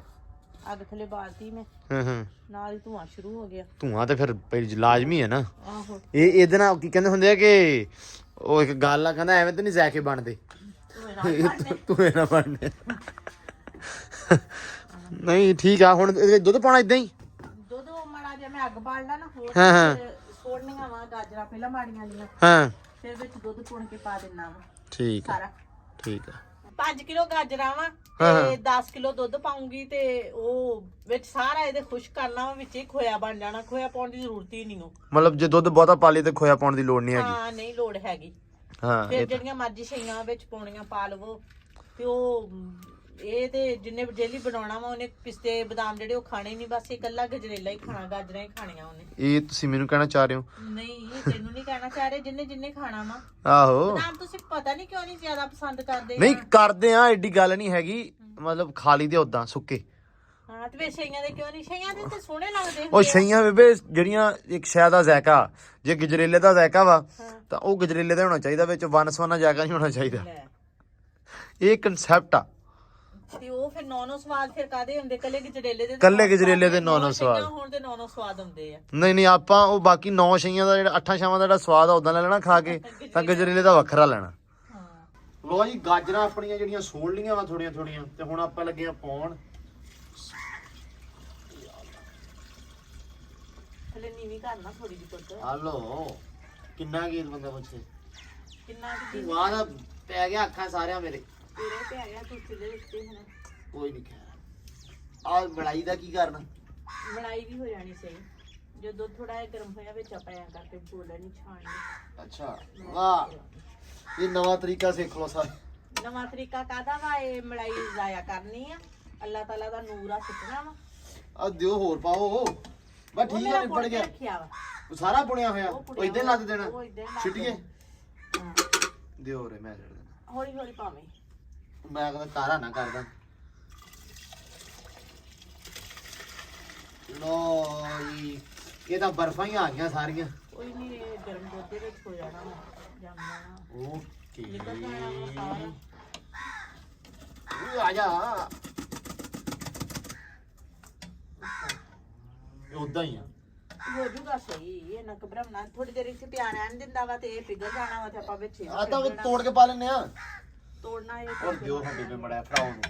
ਅੱਗ ਥੱਲੇ ਬਾਲਤੀ ਮੈਂ, ਹਾਂ ਨਾਲ ਹੀ ਧੂਆਂ ਸ਼ੁਰੂ ਹੋ ਗਿਆ। ਧੂਆਂ ਤੇ ਫਿਰ ਲਾਜ਼ਮੀ ਹੈ ਨਾ। ਆਹੋ, ਇਹ ਇਹਦੇ ਨਾਲ ਕੀ ਕਹਿੰਦੇ ਹੁੰਦੇ ਆ ਕਿ ਉਹ ਇੱਕ ਗੱਲ ਆ, ਕਹਿੰਦਾ ਐਵੇਂ ਤਾਂ ਨਹੀਂ ਜ਼ੈਕੇ ਬਣਦੇ, ਤੂੰ ਇਹ ਨਾ ਬਣਨੇ। ਨਹੀਂ ਠੀਕ ਆ। ਹੁਣ ਇਹਦੇ ਵਿੱਚ ਦੁੱਧ ਪਾਉਣਾ ਇਦਾਂ ਹੀ? ਦੁੱਧ ਮਾੜਾ ਜਿਹਾ ਮੈਂ ਅੱਗ ਬਾਲਣਾ ਨਾ, ਹੋਰ ਹਾਂ ਛੋੜਨੀਆਂ ਵਾ ਗਾਜਰਾਂ ਪਹਿਲਾਂ ਮਾੜੀਆਂ ਦੀਆਂ, ਹਾਂ, ਫਿਰ ਵਿੱਚ ਦੁੱਧ ਪੁਣ ਕੇ ਪਾ ਦੇਣਾ ਵਾ ਠੀਕ ਆ, ਸਾਰਾ। ਠੀਕ ਆ 5 ਕਿਲੋ ਗਾਜਰਾਂ ਵਾ ਹਾਂ। ਤੇ 10 ਕਿਲੋ ਦੁੱਧ ਪਾਉਂਗੀ ਤੇ ਉਹ ਵਿੱਚ ਸਾਰਾ ਇਹਦੇ ਖੁਸ਼ ਕਰਨਾ ਵਾ, ਵਿੱਚ ਹੀ ਖੋਇਆ ਬਣ ਜਾਣਾ। ਖੋਇਆ ਪਾਉਣ ਦੀ ਜ਼ਰੂਰਤ ਹੀ ਨਹੀਂ ਉਹ। ਮਤਲਬ ਜੇ ਦੁੱਧ ਬਹੁਤਾ ਪਾ ਲਈ ਤੇ ਖੋਇਆ ਪਾਉਣ ਦੀ ਲੋੜ ਨਹੀਂ ਹੈਗੀ। ਹਾਂ ਨਹੀਂ ਲੋੜ ਹੈਗੀ। ਹਾਂ ਫਿਰ ਜਿਹੜੀਆਂ ਮਰਜ਼ੀ ਸ਼ਈਆਂ ਵਿੱਚ ਪਾਉਣੀਆਂ ਪਾ ਲਵੋ ਤੇ ਉਹ ਇਹ ਤੇ ਜਿੰਨੇ ਡੇਲੀ ਬਣਾਉਣਾ ਵਾ ਉਹਨੇ ਪਿਸਤੇ ਬਦਾਮ ਜਿਹੜੇ ਉਹ ਖਾਣੇ ਨਹੀਂ, ਬਸ ਇਕੱਲਾ ਗਜਰੇਲਾ ਹੀ ਖਾਣਾ, ਗਾਜਰਾਂ ਹੀ ਖਾਣੀਆਂ ਉਹਨੇ। ਇਹ ਤੁਸੀਂ ਮੈਨੂੰ ਕਹਿਣਾ ਚਾਹ ਰਹੇ ਹੋ? ਨਹੀਂ ਤੈਨੂੰ ਨਹੀਂ ਕਹਿਣਾ ਚਾਹ ਰਹੇ, ਜਿੰਨੇ ਖਾਣਾ ਵਾ। ਆਹੋ ਬਦਾਮ ਤੁਸੀਂ ਪਤਾ ਨਹੀਂ ਕਿਉਂ ਨਹੀਂ ਜ਼ਿਆਦਾ ਪਸੰਦ ਕਰਦੇ। ਨਹੀਂ ਕਰਦੇ ਆ, ਐਡੀ ਗੱਲ ਨਹੀਂ ਹੈਗੀ, ਮਤਲਬ ਖਾ ਲਈ ਦੇ ਉਦਾਂ ਸੁੱਕੇ। ਹਾਂ ਤੇ ਵੇ ਸ਼ਈਆਂ ਦੇ ਕਿਉਂ ਨਹੀਂ? ਸ਼ਈਆਂ ਦੇ ਤੇ ਸੋਹਣੇ ਲੱਗਦੇ ਉਹ ਛਈਆਂ ਬੇਬੇ ਜਿਹੜੀਆਂ ਇੱਕ ਸ਼ਾਇਦ ਦਾ ਜ਼ਾਇਕਾ, ਜੇ ਗਜਰੇਲੇ ਦਾ ਜ਼ਾਇਕਾ ਵਾ ਤਾਂ ਉਹ ਗਜਰੇਲੇ ਦਾ ਹੋਣਾ ਚਾਹੀਦਾ, ਵਿੱਚ ਵਨਸਵਨਾ ਜ਼ਾਇਕਾ ਨਹੀਂ ਹੋਣਾ ਚਾਹੀਦਾ। ਇਹ ਕਨਸੈਪਟ ਆ। ਤੇ ਉਹ ਫਿਰ ਨੌ ਸਵਾਦ ਫਿਰ ਕਾਦੇ ਹੁੰਦੇ? ਕੱਲੇ ਗਜਰੇਲੇ ਦੇ ਕੱਲੇ ਗਜਰੇਲੇ ਦੇ ਨੌ ਸਵਾਦ। ਹੁਣ ਤੇ ਨੌ ਸਵਾਦ ਹੁੰਦੇ ਆ। ਨਹੀਂ ਆਪਾਂ ਉਹ ਬਾਕੀ 9 ਛਈਆਂ ਦਾ ਜਿਹੜਾ 8 ਛਾਵਾਂ ਦਾ ਜਿਹੜਾ ਸਵਾਦ ਆ ਉਦਾਂ ਲੈ ਲੈਣਾ ਖਾ ਕੇ, ਤਾਂ ਗਜਰੇਲੇ ਦਾ ਵੱਖਰਾ ਲੈਣਾ। ਲੋ ਜੀ ਗਾਜਰਾਂ ਆਪਣੀਆਂ ਜਿਹੜੀਆਂ ਸੋਲ ਲੀਆਂ ਵਾ ਥੋੜੀਆਂ ਥੋੜੀਆਂ, ਤੇ ਹੁਣ ਆਪਾਂ ਲੱਗੇ ਆ ਪਾਉਣ। ਹਲੇ ਨੀਵੀਂ ਕਰਨਾ ਥੋੜੀ ਜਿਹੀ ਪੁੱਤ। ਹਲੋ ਕਿੰਨਾ ਗੀਤ ਬੰਦਾ ਪੁੱਛੇ, ਕਿੰਨਾ ਕਿ ਵਾਹ ਦਾ ਪੈ ਗਿਆ ਅੱਖਾਂ ਸਾਰਿਆਂ ਮੇਰੇ। ਤੇਰੇ ਤੇ ਆਇਆ ਤੂੰ ਚੁੱਲ੍ਹੇ ਉੱਤੇ ਹੁਣ। ਕੋਈ ਨਹੀਂ ਖੈਰ। ਆ ਮਲਾਈ ਦਾ ਕੀ ਕਰਨਾ? ਮਲਾਈ ਵੀ ਹੋ ਜਾਣੀ ਸਹੀ ਜਦੋਂ ਥੋੜਾ ਜਿਹਾ ਗਰਮ ਹੋਇਆ, ਵਿੱਚ ਆਪਾਂ ਐਂ ਕਰਕੇ ਬੋਲਣ ਨਹੀਂ ਛਾਣਨੀ। ਅੱਛਾ ਵਾਹ, ਇਹ ਨਵਾਂ ਤਰੀਕਾ ਸਿੱਖ ਲਓ ਸਾਰੇ। ਨਵਾਂ ਤਰੀਕਾ ਕਾਹਦਾ ਵਾ? ਇਹ ਮਲਾਈ ਜ਼ਾਇਆ ਕਰਨੀ ਆ, ਅੱਲਾਹ ਤਾਲਾ ਦਾ ਨੂਰ ਆ ਸੁੱਟਣਾ ਵਾ। ਆ ਦਿਓ ਹੋਰ ਪਾਓ, ਬਸ ਠੀਕ ਆ, ਨਿਬੜ ਗਿਆ। ਰੱਖਿਆ ਵਾ ਉਹ ਸਾਰਾ ਬੁਣਿਆ ਹੋਇਆ, ਉਹ ਇਦਾਂ ਲੱਦ ਦੇਣਾ ਉਹ ਏਦਾਂ ਹੀ ਲੱਦ ਛਿੱਟੀਏ। ਹਾਂ ਦਿਓ ਰੇ ਮੈਂ ਛੱਡ ਦੇਣਾ। ਹੌਲੀ ਹੌਲੀ ਭਾਵੇਂ। ਮੈਂ ਕਹਿੰਦਾ ਕਾਰਾ ਨਾ ਕਰਦਾ। ਲੋ ਜੀ ਇਹ ਤਾਂ ਬਰਫਾਂ ਹੀ ਆ ਗਈਆਂ ਸਾਰੀਆਂ। ਕੋਈ ਨਹੀਂ, ਇਹ ਗਰਮ ਦੁੱਧ ਦੇ ਵਿੱਚ ਹੋ ਜਾਣਾ ਵਾ, ਜੰਮ ਜਾਣਾ। ਓਕੇ ਨਿਕਲ ਜਾਣਾ ਵਾ ਸਾਰਾ। ਆ ਜਾ ਉਦਾਂ ਹੀ ਆ। ਹੋ ਜੂਗਾ ਸਹੀ, ਇਹ ਨਾ ਘਬਰਾਉਣਾ। ਥੋੜੀ ਦੇਰ ਇੱਥੇ ਪਿਆ ਰਹਿਣ ਦਿੰਦਾ ਵਾ ਤੇ ਇਹ ਪਿਘਲ ਜਾਣਾ ਵਾ ਤੇ ਆਪਾਂ ਵਿੱਚ ਆ ਤਾਂ ਤੋੜ ਕੇ ਪਾ ਲੈਨੇ ਆ। ਤੋੜਨਾ ਇਹ ਔਰ ਦਿਓ ਸਾਡੇ ਤੇ ਮੜਾ ਭਰਾਓ ਨੂੰ।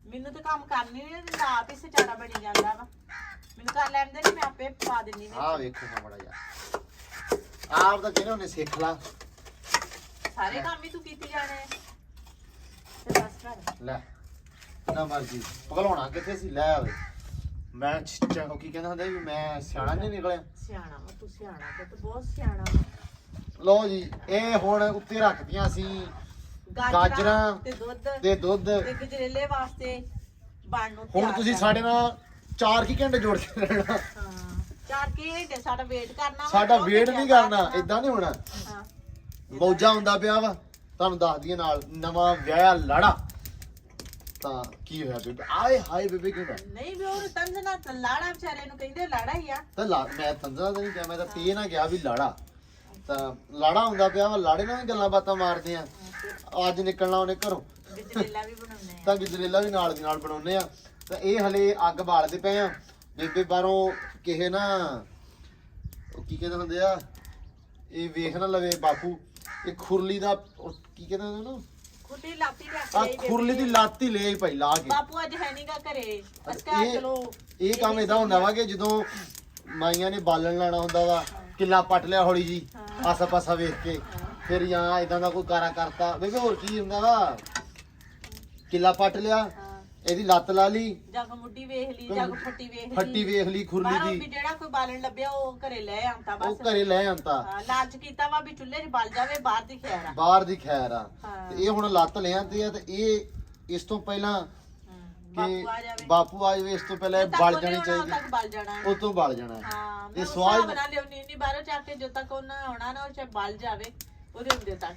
ਮੈਨੂੰ ਤਾਂ ਕੰਮ ਕਰਨੀ ਨਹੀਂ ਦਿੰਦਾ, ਆਪ ਹੀ ਸਚਾਰਾ ਬਣੀ ਜਾਂਦਾ ਵਾ। ਮੈਨੂੰ ਕਰ ਲੈਂਦੇ ਨਹੀਂ, ਮੈਂ ਆਪੇ ਪਾ ਦਿੰਨੀ ਆ ਵੇਖੋ ਨਾ ਮੜਾ ਜਾ, ਆਪ ਤਾਂ ਕਹਿੰਦੇ ਉਹਨੇ ਸਿੱਖ ਲਾ। ਸਾਰੇ ਕੰਮ ਹੀ ਤੂੰ ਕੀਤੀ ਜਾਣੇ ਤੇ ਬਸ ਕਰ ਲੈ ਨਾ ਮਰਜੀ ਪਗਲਾਉਣਾ ਕਿੱਥੇ ਸੀ, ਲੈ ਆਵੇ। ਮੈਂ ਉਹ ਕੀ ਕਹਿੰਦਾ ਹੁੰਦਾ ਵੀ ਮੈਂ ਸਿਆਣਾ ਨਹੀਂ ਨਿਕਲਿਆ। ਸਿਆਣਾ ਵਾ ਤੂੰ, ਸਿਆਣਾ ਪੁੱਤ, ਬਹੁਤ ਸਿਆਣਾ ਵਾ। ਲਓ ਜੀ ਇਹ ਹੁਣ ਉੱਤੇ ਰੱਖਦੀਆਂ ਸੀ ਗਾਜਰਾਂ ਤੇ ਦੁੱਧ ਤੇ ਦੁੱਧ। ਤੇ ਗਜਰੇਲੇ ਵਾਸਤੇ ਬਣ ਨੂੰ ਹੁਣ ਤਿਆਰ ਤੁਸੀਂ ਕਰ। ਸਾਡੇ ਨਾਲ 4 ਕੀ ਘੰਟੇ ਜੋੜ ਕੇ ਰਹਿਣਾ। ਹਾਂ 4 ਘੰਟੇ ਸਾਡਾ ਵੇਟ ਕਰਨਾ ਵਾ। ਸਾਡਾ 2 ਵੇਟ ਨਹੀਂ ਘੰਟਿਆਂ ਕਰਨਾ, ਬਾਅਦ ਇਦਾਂ ਨਹੀਂ ਹੋਣਾ। ਹਾਂ ਮੌਜਾ ਹੁੰਦਾ ਪਿਆ ਵਾ, ਤੁਹਾਨੂੰ ਦੱਸ ਦਈਏ ਨਾਲ ਨਵਾਂ ਵਿਆਹਿਆ ਲਾੜਾ। ਤਾਂ ਕੀ ਹੋਇਆ ਬੇਬੇ? ਆਏ ਹਾਏ ਬੇਬੇ ਕਿਉਂ? ਨਹੀਂ ਵੀ ਉਹ ਤੰਦਨਾ ਲਾੜਾ ਵਿਚਾਰੇ ਨੂੰ ਕਹਿੰਦੇ ਲਾੜਾ ਹੀ ਆ। ਤਾਂ ਮੈਂ ਤੰਦਰਾ ਤਾਂ ਨਹੀਂ ਕਿਹਾ, ਮੈਂ ਤਾਂ ਤੇ ਨਾ ਕਿਹਾ ਵੀ ਲਾੜਾ। ਤਾਂ ਲਾੜਾ ਹੁੰਦਾ ਪਿਆ ਵਾ, ਲਾੜੇ ਨਾਲ ਵੀ ਗੱਲਾਂ ਬਾਤਾਂ ਮਾਰਦੇ ਆ। ਅੱਜ ਨਿਕਲਣਾ ਉਹਨੇ ਘਰੋਂ, ਗਜਰੇਲਾ ਵੀ ਬਣਾਉਂਦੇ ਆ। ਤਾਂ ਗਜਰੇਲਾ ਵੀ ਨਾਲ ਦੀ ਨਾਲ ਬਣਾਉਨੇ ਆ। ਤਾਂ ਇਹ ਹਲੇ ਅੱਗ ਬਾਲਦੇ ਪਏ ਆ। ਬੇਬੇ ਬਾਹਰੋਂ ਕਿਸੇ ਨਾ ਉਹ ਕੀ ਕਹਿੰਦੇ ਹੁੰਦੇ ਆ, ਇਹ ਵੇਖ ਨਾ ਲਵੇ ਬਾਪੂ, ਇਹ ਖੁਰਲੀ ਦਾ ਕੀ ਕਹਿੰਦੇ ਉਹਨੂੰ, ਖੁੱਡੀ ਲਾਤੀ ਲੈ ਆ ਕੇ ਖੁਰਲੀ ਦੀ ਲਾਤੀ ਲੈ ਭਾਈ ਲਾ ਕੇ। ਬਾਪੂ ਅੱਜ ਹੈ ਨਹੀਂਗਾ ਘਰੇ। ਅਸਕਾ ਚਲੋ ਇਹ ਕੰਮ ਇਦਾਂ ਹੁੰਦਾ ਵਾ ਕਿ ਜਦੋਂ ਮਾਈਆਂ ਨੇ ਬਾਲਣ ਲਾਣਾ ਹੁੰਦਾ ਵਾ, ਕਿੱਲਾ ਪੱਟ ਲਿਆ ਹੌਲੀ ਜੀ ਆਸਾ ਪਾਸਾ ਵੇਖ ਕੇ, ਫਿਰ ਜਾਂ ਇਦਾਂ ਦਾ ਕੋਈ ਕਾਰਾ ਕਰਤਾ। ਬੇਬੇ ਹੋਰ ਕੀ ਹੁੰਦਾ ਵਾ, ਕਿੱਲਾ ਪੱਟ ਲਿਆ, ਇਹਦੀ ਲੱਤ ਲਾ ਲਈ, ਜਗ ਮੁੱਢੀ ਵੇਖ ਲਈ, ਜਗ ਫੱਟੀ ਵੇਖ ਲਈ, ਫੱਟੀ ਵੇਖ ਲਈ ਖੁਰਲੀ ਬਾਹਰੋਂ ਵੀ ਦੀ, ਜਿਹੜਾ ਕੋਈ ਬਾਲਣ ਲੱਭਿਆ ਉਹ ਘਰੇ ਲੈ ਆਉਂਦਾ ਉਹ ਬਸ। ਘਰੇ ਲੈ ਆਂਦਾ। ਹਾਂ, ਲਾਲਚ ਕੀਤਾ ਵਾ ਵੀ ਚੁੱਲ੍ਹੇ 'ਚ ਬਲ ਜਾਵੇ, ਬਾਹਰ ਦੀ ਖੈਰ ਆ। ਬਾਹਰ ਦੀ ਖੈਰ ਆ। ਹਾਂ। ਤੇ ਇਹ ਹੁਣ ਲੱਤ ਲੈ ਆਂਦੇ ਆ, ਤੇ ਇਹ ਇਸ ਤੋਂ ਪਹਿਲਾਂ ਬਾਪੂ ਆ ਜਾਵੇ, ਬਾਪੂ ਆ ਜਾਵੇ, ਇਸ ਤੋਂ ਪਹਿਲਾਂ ਇਹ ਬਲ ਜਾਣੀ ਉਦੋਂ ਚਾਹੀਦੀ, ਤੱਕ ਬਲ ਜਾਣਾ। ਉਹ ਤੋਂ ਬਲ ਜਾਣਾ। ਹਾਂ ਤੇ ਮੈਂ ਸਵਾਦ ਬਣਾ ਲਿਓਨੀ ਨਹੀਂ ਬਾਹਰੋਂ ਚੱਕ ਕੇ, ਜਦੋਂ ਤੱਕ ਉਹਨਾਂ ਆਉਣਾ ਨਾ ਉਹ ਚ ਬਲ ਜਾਵੇ ਉਹਦੇ ਹੁੰਦੇ ਤੱਕ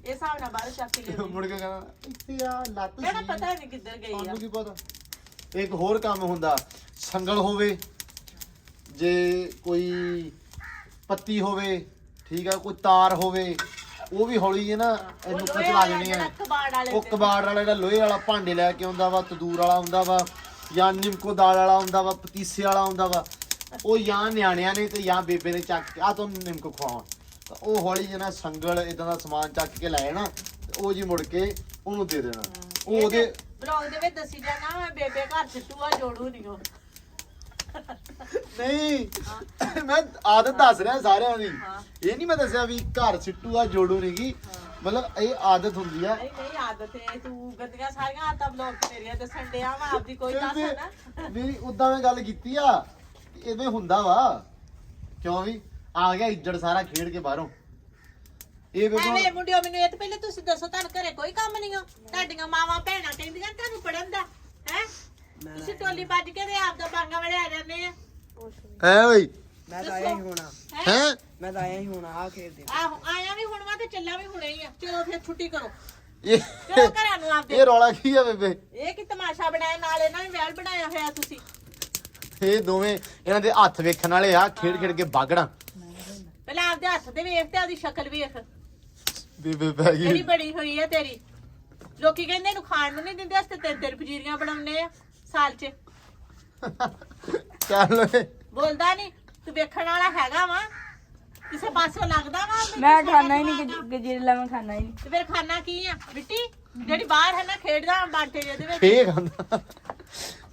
ਇਹ ਹਿਸਾਬ ਨਾਲ ਬਾਹਰੋਂ ਚੱਕ ਕੇ ਲਿਓਨੀ। ਮੁੜ ਕੇ ਕਹਿੰਦਾ ਇੱਥੇ ਆ ਲੱਤ ਮੈਨੂੰ ਸੀ। ਪਤਾ ਨਹੀਂ ਕਿੱਧਰ ਗਈ ਆ। ਤੁਹਾਨੂੰ ਕੀ ਪਤਾ। ਇੱਕ ਹੋਰ ਕੰਮ ਹੁੰਦਾ, ਸੰਗਲ ਹੋਵੇ, ਜੇ ਕੋਈ ਪੱਤੀ ਹੋਵੇ, ਠੀਕ ਆ, ਕੋਈ ਤਾਰ ਹੋਵੇ, ਉਹ ਵੀ ਹੌਲੀ ਹੈ ਨਾ ਇਹਨੂੰ ਖਿਚਲਾ ਦੇਣੀ ਆ। ਉਹ ਕਬਾੜ ਵਾਲਾ ਜਿਹੜਾ ਲੋਹੇ ਵਾਲਾ ਭਾਂਡੇ ਲੈ ਕੇ ਆਉਂਦਾ ਵਾ, ਤੰਦੂਰ ਵਾਲਾ ਹੁੰਦਾ ਵਾ, ਜਾਂ ਨਿੰਮਕੋ ਦਾਲ ਵਾਲਾ ਹੁੰਦਾ ਵਾ, ਪਤੀਸੇ ਵਾਲਾ ਹੁੰਦਾ ਵਾ, ਉਹ ਜਾਂ ਨਿਆਣਿਆਂ ਨੇ ਤੇ ਜਾਂ ਬੇਬੇ ਨੇ ਚੱਕ ਕੇ ਆ ਤੁਹਾਨੂੰ ਨਿੰਮਕੋ ਖਵਾਉਣ। ਤਾਂ ਉਹ ਹੌਲੀ ਜਿਹੀ ਨਾ ਸੰਗਲ ਇਦਾਂ ਦਾ ਸਮਾਨ ਚੱਕ ਕੇ ਲੈ ਜਾਣਾ, ਤੇ ਉਹ ਜੀ ਮੁੜ ਕੇ ਉਹਨੂੰ ਦੇ ਦੇਣਾ। ਉਹ ਉਹਦੇ ਬਲੌਗ ਦੇ ਵਿੱਚ ਦੱਸੀ ਜਾਣਾ ਮੈਂ ਬੇਬੇ ਘਰ ਛੱਟੂਆ ਜੋੜੂ ਨਹੀਂ ਉਹ। ਨਹੀਂ ਮੈਂ ਆਦਤ ਦੱਸ ਰਿਹਾ ਸਾਰਿਆਂ ਦੀ, ਇਹ ਨਹੀਂ ਮੈਂ ਦੱਸਿਆ ਵੀ ਘਰ ਸਿੱਟੂ ਆ ਜੋੜੂ ਨਹੀਂਗੀ। ਮਤਲਬ ਇਹ ਆਦਤ ਹੁੰਦੀ ਆ। ਨਹੀਂ ਨਹੀਂ ਆਦਤ ਹੈ ਤੂੰ ਗੰਦੀਆਂ ਸਾਰੀਆਂ ਆਦਤਾਂ ਬਲੌਗ ਤੇਰੀਆਂ ਦੱਸਣ ਡਿਆ ਵਾ ਆਪਦੀ ਕੋਈ ਦੱਸ ਨਾ ਮੇਰੀ ਉਦਾਂ ਮੈਂ ਗੱਲ ਕੀਤੀ ਆ, ਇਵੇਂ ਹੁੰਦਾ ਵਾ ਕਿਉਂ ਵੀ ਆ ਗਿਆ ਇੱਜੜ ਸਾਰਾ ਖੇਡ ਕੇ ਬਾਹਰੋਂ। ਇਹ ਵੇਖੋ ਐਵੇਂ ਮੁੰਡਿਓ ਮੈਨੂੰ ਇਹ ਤਾਂ ਪਹਿਲੇ ਤੁਸੀਂ ਦੱਸੋ ਤੁਹਾਨੂੰ ਘਰੇ ਕੋਈ ਕੰਮ ਨਹੀਂ ਹੋ ਤੁਹਾਡੀਆਂ ਮਾਵਾਂ ਭੈਣਾਂ ਕਹਿੰਦੀਆਂ ਤੁਹਾਨੂੰ ਪੜਨ ਦਾ ਹੈ ਤੁਸੀਂ ਟੋਲੀ ਵੱਜ ਕੇ ਤੇ ਆਪਦਾ ਬਾਂਗਾ ਵਾਲੇ ਆ ਜਾਂਦੇ ਆ ਐ ਓਏ ਮੈਂ ਤਾਂ ਆਇਆ ਹੀ ਹੋਣਾ ਹੈ ਮੈਂ ਤਾਂ ਆਇਆ ਹੀ ਹੋਣਾ ਆ ਖੇਡਦੇ ਆਹੋ ਆਇਆ ਵੀ ਹੁਣ ਵਾ ਤੇ ਚੱਲਾ ਵੀ ਹੁਣੇ ਹੀ ਆ ਚਲੋ ਫਿਰ ਛੁੱਟੀ ਕਰੋ ਇਹ ਚਲੋ ਘਰਾਂ ਨੂੰ ਆਪਦੇ ਇਹ ਰੌਲਾ ਕੀ ਆ ਬੇਬੇ? ਇਹ ਕੀ ਤਮਾਸ਼ਾ ਬਣਾਇਆ ਨਾਲ ਇਹਨਾਂ ਨੇ ਵਿਆਹ ਬਣਾਇਆ ਹੋਇਆ ਤੁਸੀਂ ਇਹ ਦੋਵੇਂ ਇਹਨਾਂ ਦੇ ਹੱਥ ਵੇਖਣ ਵਾਲੇ ਆ, ਖੇਡ ਖੇਡ ਕੇ ਬਾਗੜਾ। ਪਹਿਲਾਂ ਆਪਦੇ ਹੱਥ ਦੇ ਵੇਖ ਤੇ ਆਪਦੀ ਸ਼ਕਲ ਵੇਖ ਬੇਬੇ ਪੈ ਕਿਹੜੀ ਗਈ। ਬੜੀ ਹੋਈ ਆ ਤੇਰੀ ਲੋਕੀ ਕਹਿੰਦੇ ਇਹਨੂੰ ਖਾਣ ਨੂੰ ਨਹੀਂ ਦਿੰਦੇ ਅਸਤੇ ਤਿੰਨ ਪਜੀਰੀਆਂ ਬਣਾਉਂਦੇ ਆ ਸਾਲ 'ਚ ਚੱਲ ਓਏ ਬੋਲਦਾ ਨਹੀਂ ਤੂੰ ਵੇਖਣ ਵਾਲਾ ਹੈਗਾ ਵਾ ਕਿਸੇ ਪਾਸੋਂ ਲੱਗਦਾ ਵਾ ਮੈਂ ਖਾਣਾ ਹੀ ਨਹੀਂ ਗਜਰੇਲਾ, ਮੈਂ ਖਾਣਾ ਹੀ ਨਹੀਂ। ਤੇ ਫਿਰ ਖਾਣਾ ਕੀ ਆ ਮਿੱਟੀ ਜਿਹੜੀ ਬਾਹਰ ਹੈ ਨਾ ਖੇਡਦਾ ਬਾਂਟੇ ਜਿਹਦੇ ਵਿੱਚ ਫੇਕ ਆਂਦਾ।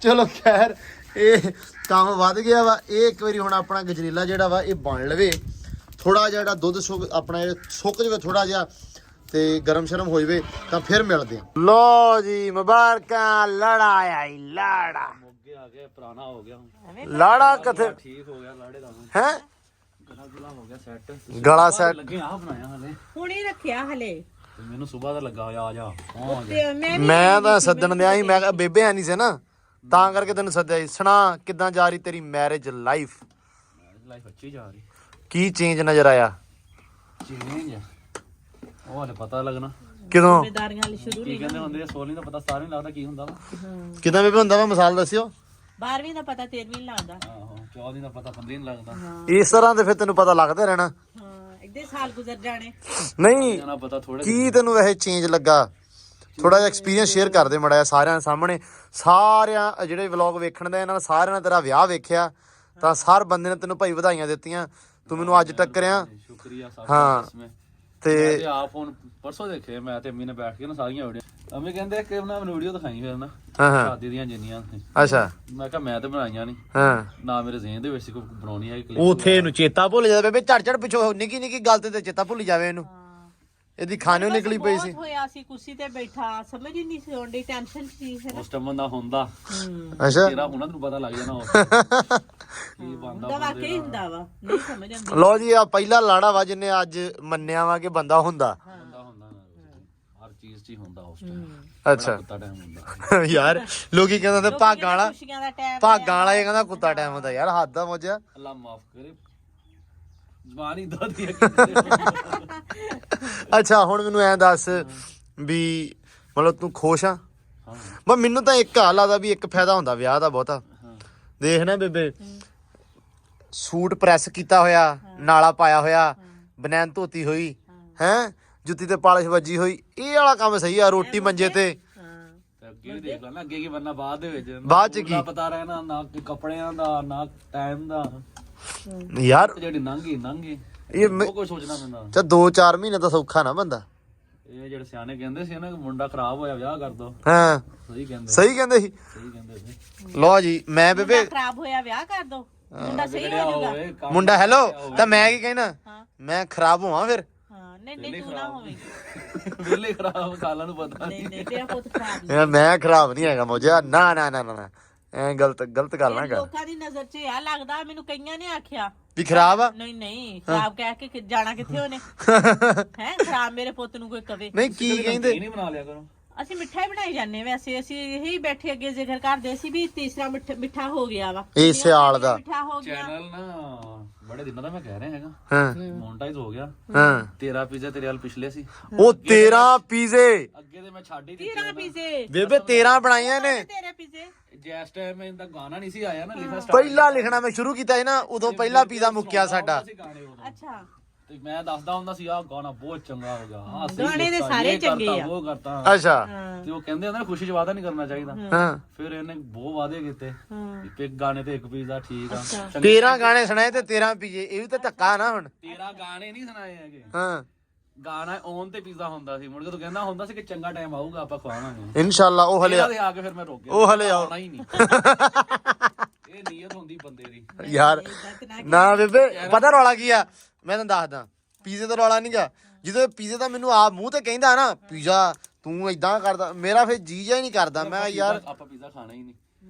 ਚਲੋ ਖੈਰ ਇਹ ਕੰਮ ਵੱਧ ਗਿਆ ਵਾ। ਇਹ ਇੱਕ ਵਾਰੀ ਹੁਣ ਆਪਣਾ ਗਜਰੇਲਾ ਜਿਹੜਾ ਵਾ ਇਹ ਬਣ ਲਵੇ, ਥੋੜਾ ਜਿਹਾ ਜਿਹੜਾ ਦੁੱਧ ਆਪਣਾ ਇਹ ਸੁੱਕ ਜਾਵੇ ਥੋੜਾ ਜਿਹਾ ਤੇ ਗਰਮ ਸ਼ਰਮ ਹੋ ਜਾਵੇ ਤਾਂ ਫਿਰ ਮਿਲਦੇ ਆ। ਲੋ ਜੀ ਮੁਬਾਰਕਾਂ, ਲੜਾ ਆਇਆ ਈ ਲਾੜਾ। ਮੋਗੇ ਆ ਗਿਆ ਪੁਰਾਣਾ ਹੋ ਗਿਆ ਹੁਣ ਲਾੜਾ ਕਿੱਥੇ ਠੀਕ ਹੋ ਗਿਆ ਲਾੜੇ ਦਾ ਹੈ? ਗਲਾ ਗੁਲਾ ਹੋ ਗਿਆ ਸੈੱਟ ਗਲਾ ਸੈੱਟ ਲੱਗੇ ਆ ਬਣਾਇਆ ਹਲੇ ਹੁਣ ਹੀ ਰੱਖਿਆ ਹਲੇ ਤੇ ਮੈਨੂੰ ਸਵੇਰ ਦਾ ਲੱਗਾ ਹੋਇਆ ਆ ਜਾ ਪਹੁੰਚ ਤੇ ਮੈਂ ਤਾਂ ਸੱਦਣ ਦਿਆ ਸੀ, ਮੈਂ ਕਿਹਾ ਬੇਬੇ ਹੈ ਨਹੀਂ ਸੀ ਨਾ ਤਾਂ ਕਰਕੇ ਤੈਨੂੰ ਸੱਦਿਆ ਸੀ। ਸੁਣਾ ਕਿੱਦਾਂ ਜਾ ਰਹੀ ਤੇਰੀ ਮੈਰਿਜ ਲਾਈਫ? ਲਾਈਫ ਅੱਛੀ ਜਾ ਰਹੀ ਕੀ ਚੇਂਜ ਨਜ਼ਰ ਆਇਆ? ਚੇਂਜ ਉਹ ਹਲੇ ਪਤਾ ਲੱਗਣਾ ਕਿਦੋਂ? ਜ਼ਿੰਮੇਦਾਰੀਆਂ ਲਈ ਸ਼ੁਰੂ ਕੀ ਕਹਿੰਦੇ ਹੁੰਦੇ ਆ ਸੋਲੀ ਦਾ ਪਤਾ ਸਾਰਿਆਂ ਨੂੰ ਲੱਗਦਾ ਕੀ ਹੁੰਦਾ ਵਾ ਕਿਦਾਂ ਬੇਬੇ ਹੁੰਦਾ ਵਾ? ਮਿਸਾਲ ਦੱਸਿਓ। 12ਵੀਂ ਦਾ ਪਤਾ 13ਵੀਂ ਲੱਗਦਾ ਆਹੋ 14 ਦਾ ਪਤਾ 15 ਨੂੰ ਲੱਗਦਾ ਇਸ ਤਰ੍ਹਾਂ ਤੇ ਫਿਰ ਤੈਨੂੰ ਪਤਾ ਲੱਗਦਾ ਰਹਿਣਾ। ਹਾਂ ਇੱਦੇ ਸਾਲ ਗੁਜ਼ਰ ਜਾਣੇ ਨਹੀਂ ਜਾਨਾ ਪਤਾ ਥੋੜੇ ਕੀ ਤੈਨੂੰ ਵੈਸੇ ਚੇਂਜ ਲੱਗਾ? ਥੋੜਾ ਜਿਹਾ ਐਕਸਪੀਰੀਅੰਸ ਸ਼ੇਅਰ ਕਰ ਦੇ ਮੜਾ ਸਾਰਿਆਂ ਦੇ ਸਾਹਮਣੇ। ਸਾਰਿਆਂ ਜਿਹੜੇ ਵਲੌਗ ਵੇਖਣ ਦੇ ਇਹਨਾਂ ਨੇ ਸਾਰਿਆਂ ਨੇ ਤੇਰਾ ਵਿਆਹ ਵੇਖਿਆ ਤਾਂ ਹਰ ਬੰਦੇ ਨੇ ਤੈਨੂੰ ਭਾਈ ਵਧਾਈਆਂ ਦਿੱਤੀਆਂ। ਤੂੰ ਮੈਨੂੰ ਅੱਜ ਟੱਕਰਿਆ ਸ਼ੁਕਰੀਆ ਸਭ ਹਾਂ। ਦਾ ਤੇ ਤੇ ਆਪ ਹੁਣ ਪਰਸੋਂ ਦੇਖੇ ਮੈਂ ਤੇ ਅੰਮੀ ਨੇ ਬੈਠ ਕੇ ਨਾ ਸਾਰੀਆਂ ਵੀਡੀਓ ਅੰਮੀ ਕਹਿੰਦੇ ਕਿ ਉਹਨਾਂ ਮੈਨੂੰ ਵੀਡੀਓ ਦਿਖਾਈ ਫਿਰ ਨਾ ਹਾਂ ਹਾਂ ਸ਼ਾਦੀ ਦੀਆਂ ਜਿੰਨੀਆਂ ਸੀ। ਅੱਛਾ ਮੈਂ ਕਿਹਾ ਮੈਂ ਤੇ ਬਣਾਈਆਂ ਨਹੀਂ ਹਾਂ ਨਾ ਮੇਰੇ ਜ਼ਿਹਨ ਦੇ ਵਿੱਚ ਸੀ ਕੋਈ ਬਣਾਉਣੀ ਹੈ ਕਲਿੱਪ ਉਥੇ ਇਹਨੂੰ ਚੇਤਾ ਭੁੱਲ ਜਾਂਦਾ ਬੇਬੇ, ਝੜ ਪਿੱਛੋਂ ਨਿੱਕੀ ਨਿੱਕੀ ਗੱਲ ਤੇ ਚੇਤਾ ਭੁੱਲ ਜਾਵੇ ਇਹਨੂੰ। ਇਹਦੀ ਖਾਣਿਓ ਨਿਕਲੀ ਪਈ ਸੀ। ਬਹੁਤ ਹੋਇਆ ਸੀ ਕੁਰਸੀ ਤੇ ਬੈਠਾ ਸਮਝ ਹੀ ਨਹੀਂ ਸੀ ਆਉਂਦੀ ਟੈਨਸ਼ਨ ਸੀ ਫਿਰ ਉਸ ਟਾਈਮ ਬੰਦਾ ਹੁੰਦਾ ਅੱਛਾ ਤੇਰਾ ਹੁਣਾ ਤੈਨੂੰ ਪਤਾ ਲੱਗ ਜਾਣਾ ਉਸ ਕੀ ਬੰਦਾ ਹੁੰਦਾ ਵਾਕਈ ਹੁੰਦਾ ਵਾ ਨਹੀਂ ਸਮਝ ਆਉਂਦੀ ਲੋ ਜੀ ਆ ਪਹਿਲਾ ਲਾੜਾ ਵਾ ਜਿਹਨੇ ਅੱਜ ਮੰਨਿਆ ਵਾ ਕਿ ਬੰਦਾ ਹੁੰਦਾ। ਬੰਦਾ ਹੁੰਦਾ ਨਾ ਹਰ ਚੀਜ਼ 'ਚ ਹੀ ਹੁੰਦਾ ਉਸ ਟਾਈਮ ਅੱਛਾ ਕੁੱਤਾ ਟਾਈਮ ਹੁੰਦਾ ਯਾਰ ਲੋਕੀ ਕਹਿੰਦੇ ਭਾਗਾਂ ਵਾਲਾ, ਖੁਸ਼ੀਆਂ ਦਾ ਟਾਈਮ ਭਾਗਾਂ ਵਾਲਾ ਇਹ ਕਹਿੰਦਾ ਕੁੱਤਾ ਟਾਈਮ ਹੁੰਦਾ। ਯਾਰ ਹੱਦ ਆ ਮੋਜਾ। ਅੱਲਾ ਮਾਫ ਕਰੇ ਜ਼ਬਾਨ ਹੀ ਦਾਦੀ ਅੱਛਾ ਹੁਣ ਮੈਨੂੰ ਐਂ ਦੱਸ ਵੀ ਮਤਲਬ ਤੂੰ ਖੁਸ਼ ਆ? ਹਾਂ ਬਸ ਮੈਨੂੰ ਤਾਂ ਇੱਕ ਹਾਲ ਆਦਾ ਵੀ ਇੱਕ ਫਾਇਦਾ ਹੁੰਦਾ ਵਿਆਹ ਦਾ ਬਹੁਤਾ। ਦੇਖ ਨਾ ਬੇਬੇ, ਸੂਟ ਪ੍ਰੈਸ ਕੀਤਾ ਹੋਇਆ, ਨਾਲਾ ਪਾਇਆ ਹੋਇਆ, ਬਨੈਣ ਧੋਤੀ ਹੋਈ ਹੈ, ਜੁੱਤੀ ਤੇ ਪਾਲਿਸ਼ ਵੱਜੀ ਹੋਈ, ਇਹ ਵਾਲਾ ਕੰਮ ਸਹੀ ਆ। ਰੋਟੀ ਮੰਜੇ ਤੇ ਤੇ ਅੱਗੇ ਵੀ ਦੇਖ ਲਾ ਨਾ ਅੱਗੇ ਕੀ ਬੰਨਾ ਬਾਅਦ ਦੇ ਵਿੱਚ ਬਾਅਦ ਚ ਕੀ? ਨਾ ਪਤਾ ਰਹਿਣਾ ਨਾ ਕਿ ਕੱਪੜਿਆਂ ਦਾ ਨਾ ਟਾਈਮ ਦਾ ਯਾਰ ਜਿਹੜੀ ਨੰਗੀ ਇਹ ਉਹ ਕੋਈ ਸੋਚਣਾ ਪੈਂਦਾ। 2-4 ਮਹੀਨੇ ਤਾਂ ਸੌਖਾ ਨਾ ਬੰਦਾ। ਇਹ ਜਿਹੜੇ ਸਿਆਣੇ ਕਹਿੰਦੇ ਸੀ ਨਾ ਕਿ ਮੁੰਡਾ ਖਰਾਬ ਹੋਇਆ ਵਿਆਹ ਕਰ ਦੋ ਹਾਂ ਸਹੀ ਕਹਿੰਦੇ ਸਹੀ ਕਹਿੰਦੇ ਸੀ। ਸਹੀ ਕਹਿੰਦੇ ਸੀ ਲੋ ਜੀ ਮੈਂ ਬੇਬੇ ਖਰਾਬ ਹੋਇਆ ਵਿਆਹ ਕਰ ਦੋ ਮੁੰਡਾ ਸਹੀ ਹੋ ਜਾਊਗਾ ਹੋਏ ਕੰਮ ਮੁੰਡਾ ਹੈਲੋ ਤਾਂ ਮੈਂ ਕੀ ਕਹਿਣਾ? ਹਾਂ ਮੈਂ ਖਰਾਬ ਹੋਵਾਂ ਫਿਰ? ਹਾਂ ਨਹੀਂ ਤੂੰ ਨਾ ਹੋਵੇਂ ਵਿਹਲੇ ਖਰਾਬ ਕਾਲਾਂ ਨੂੰ ਪਤਾ ਨਹੀਂ ਨਹੀਂ ਤੇਰਾ ਪੁੱਤ ਖਰਾਬ ਨਹੀਂ ਯਾਰ ਮੈਂ ਖਰਾਬ ਨਹੀਂ ਹੈਗਾ ਮੋਜਾ। ਨਾ ਨਾ ਨਾ ਨਾ ਐ ਗਲਤ ਗੱਲ ਨਾ ਕਰ ਲੋਕਾਂ ਦੀ ਨਜ਼ਰ 'ਚ ਆ ਲੱਗਦਾ ਮੈਨੂੰ ਕਈਆਂ ਨੇ ਆਖਿਆ ਵੀ ਖਰਾਬ ਆ। ਨਹੀਂ ਖਰਾਬ ਕਹਿ ਕੇ ਜਾਣਾ ਕਿੱਥੇ ਉਹਨੇ ਹੈ ਖਰਾਬ ਮੇਰੇ ਪੁੱਤ ਨੂੰ ਕੋਈ ਕਵੇ ਨਹੀਂ ਕੀ ਕਹਿੰਦੇ? ਨਹੀਂ ਬਣਾ ਲਿਆ ਕਰੋ ਅਸੀਂ ਮਿੱਠਾ ਹੀ ਬਣਾਈ ਜਾਂਦੇ ਵੈਸੇ ਅਸੀਂ ਇਹੀ ਬੈਠੇ ਅੱਗੇ ਜ਼ਿਕਰ ਕਰਦੇ ਸੀ ਵੀ ਤੀਸਰਾ ਮਿੱਠਾ ਹੋ ਗਿਆ ਵਾ ਇਹ ਸਿਆਲ ਦਾ ਮਿੱਠਾ ਹੋ ਗਿਆ ਚੈਨਲ ਨਾ ਬੜੇ ਦਿਨਾਂ ਦਾ ਮੈਂ ਕਹਿ ਰਿਹਾ ਹੈਗਾ ਹਾਂ ਮੋਨਟਾਈਜ਼ ਹੋ ਗਿਆ ਹਾਂ। ਤੇਰਾ ਪੀਜ਼ਾ ਤੇਰੇ ਵਾਲ ਪਿਛਲੇ ਸੀ ਉਹ 13 ਪੀਜ਼ੇ ਅੱਗੇ ਤੇ ਮੈਂ ਛੱਡ ਹੀ ਤੀਰਾ ਦਿੱਤੇ ਪੀਜ਼ੇ ਬੇਬੇ 13 ਬਣਾਈਆਂ ਨੇ। ਤੇਰੇ ਪੀਜ਼ੇ ਜੈਸ ਟਾਈਮ ਇਹਦਾ ਗਾਣਾ ਨਹੀਂ ਸੀ ਆਇਆ ਨਾ ਲਿਖਾ ਪਹਿਲਾਂ ਲਿਖਣਾ ਮੈਂ ਸ਼ੁਰੂ ਕੀਤਾ ਸੀ ਨਾ ਉਦੋਂ ਪਹਿਲਾ ਪੀਜ਼ਾ ਮੁੱਕਿਆ ਸਾਡਾ। ਅੱਛਾ ਤੇ ਮੈਂ ਦੱਸਦਾ ਹੁੰਦਾ ਸੀ ਆਹ ਗਾਣਾ ਬਹੁਤ ਚੰਗਾ ਹੋ ਗਿਆ ਆਹ ਸਹੀ ਗਾਣੇ ਦੇ ਲਿਖਤਾ, ਸਾਰੇ ਇਹ ਚੰਗੇ ਕਰਤਾ, ਆ। ਉਹ ਕਰਤਾ ਅੱਛਾ ਤੇ ਉਹ ਕਹਿੰਦੇ ਹੁੰਦੇ ਨਾ ਖੁਸ਼ੀ 'ਚ ਵਾਅਦਾ ਨਹੀਂ ਕਰਨਾ ਚਾਹੀਦਾ ਹਾਂ। ਫਿਰ ਇਹਨੇ ਬਹੁਤ ਵਾਅਦੇ ਕੀਤੇ ਇੱਕ ਗਾਣੇ ਤੇ ਇੱਕ ਪੀਜ਼ਾ ਠੀਕ ਆ 13 ਗਾਣੇ ਸੁਣਾਏ ਤੇ 13 ਪੀਜੇ, ਇਹ ਵੀ ਤਾਂ ਧੱਕਾ ਨਾ ਹੁਣ। 13 ਗਾਣੇ ਨਹੀਂ ਸੁਣਾਏ ਹੈਗੇ ਹਾਂ ਗਾਣਾ ਔਨ ਤੇ ਪੀਜ਼ਾ ਹੁੰਦਾ ਸੀ ਮੁੜ ਕੇ ਤੂੰ ਕਹਿੰਦਾ ਹੁੰਦਾ ਸੀ ਕਿ ਚੰਗਾ ਟਾਈਮ ਆਊਗਾ ਆਪਾਂ ਖਵਾਵਾਂਗੇ ਇਨਸ਼ਾਅੱਲਾ ਉਹ ਹਲੇ ਇਹਦੇ ਆ ਕੇ ਫਿਰ ਮੈਂ ਰੁਕ ਗਿਆ ਉਹ ਹਲੇ ਆਓ। ਆਉਣਾ ਹੀ ਨਹੀਂ ਇਹ ਨੀਅਤ ਹੁੰਦੀ ਬੰਦੇ ਦੀ ਯਾਰ ਨਾ ਬੇਬੇ ਪਤਾ ਰੌਲਾ ਕੀ ਆ? ਮੈਂ ਤੁਹਾਨੂੰ ਦੱਸਦਾ। ਪੀਜ਼ੇ ਦਾ ਰੌਲਾ ਨਹੀਂ ਗਾ, ਜਦੋਂ ਪੀਜ਼ੇ ਦਾ ਮੈਨੂੰ ਆਪ ਮੂੰਹ ਤੇ ਕਹਿੰਦਾ ਨਾ ਪੀਜ਼ਾ ਤੂੰ ਇਦਾਂ ਕਰਦਾ, ਮੇਰਾ ਫਿਰ ਜੀ ਜਾ ਹੀ ਨਹੀਂ ਕਰਦਾ। ਮੈਂ ਯਾਰ ਆਪਾਂ ਪੀਜ਼ਾ ਖਾਣਾ ਹੀ ਨਹੀਂ,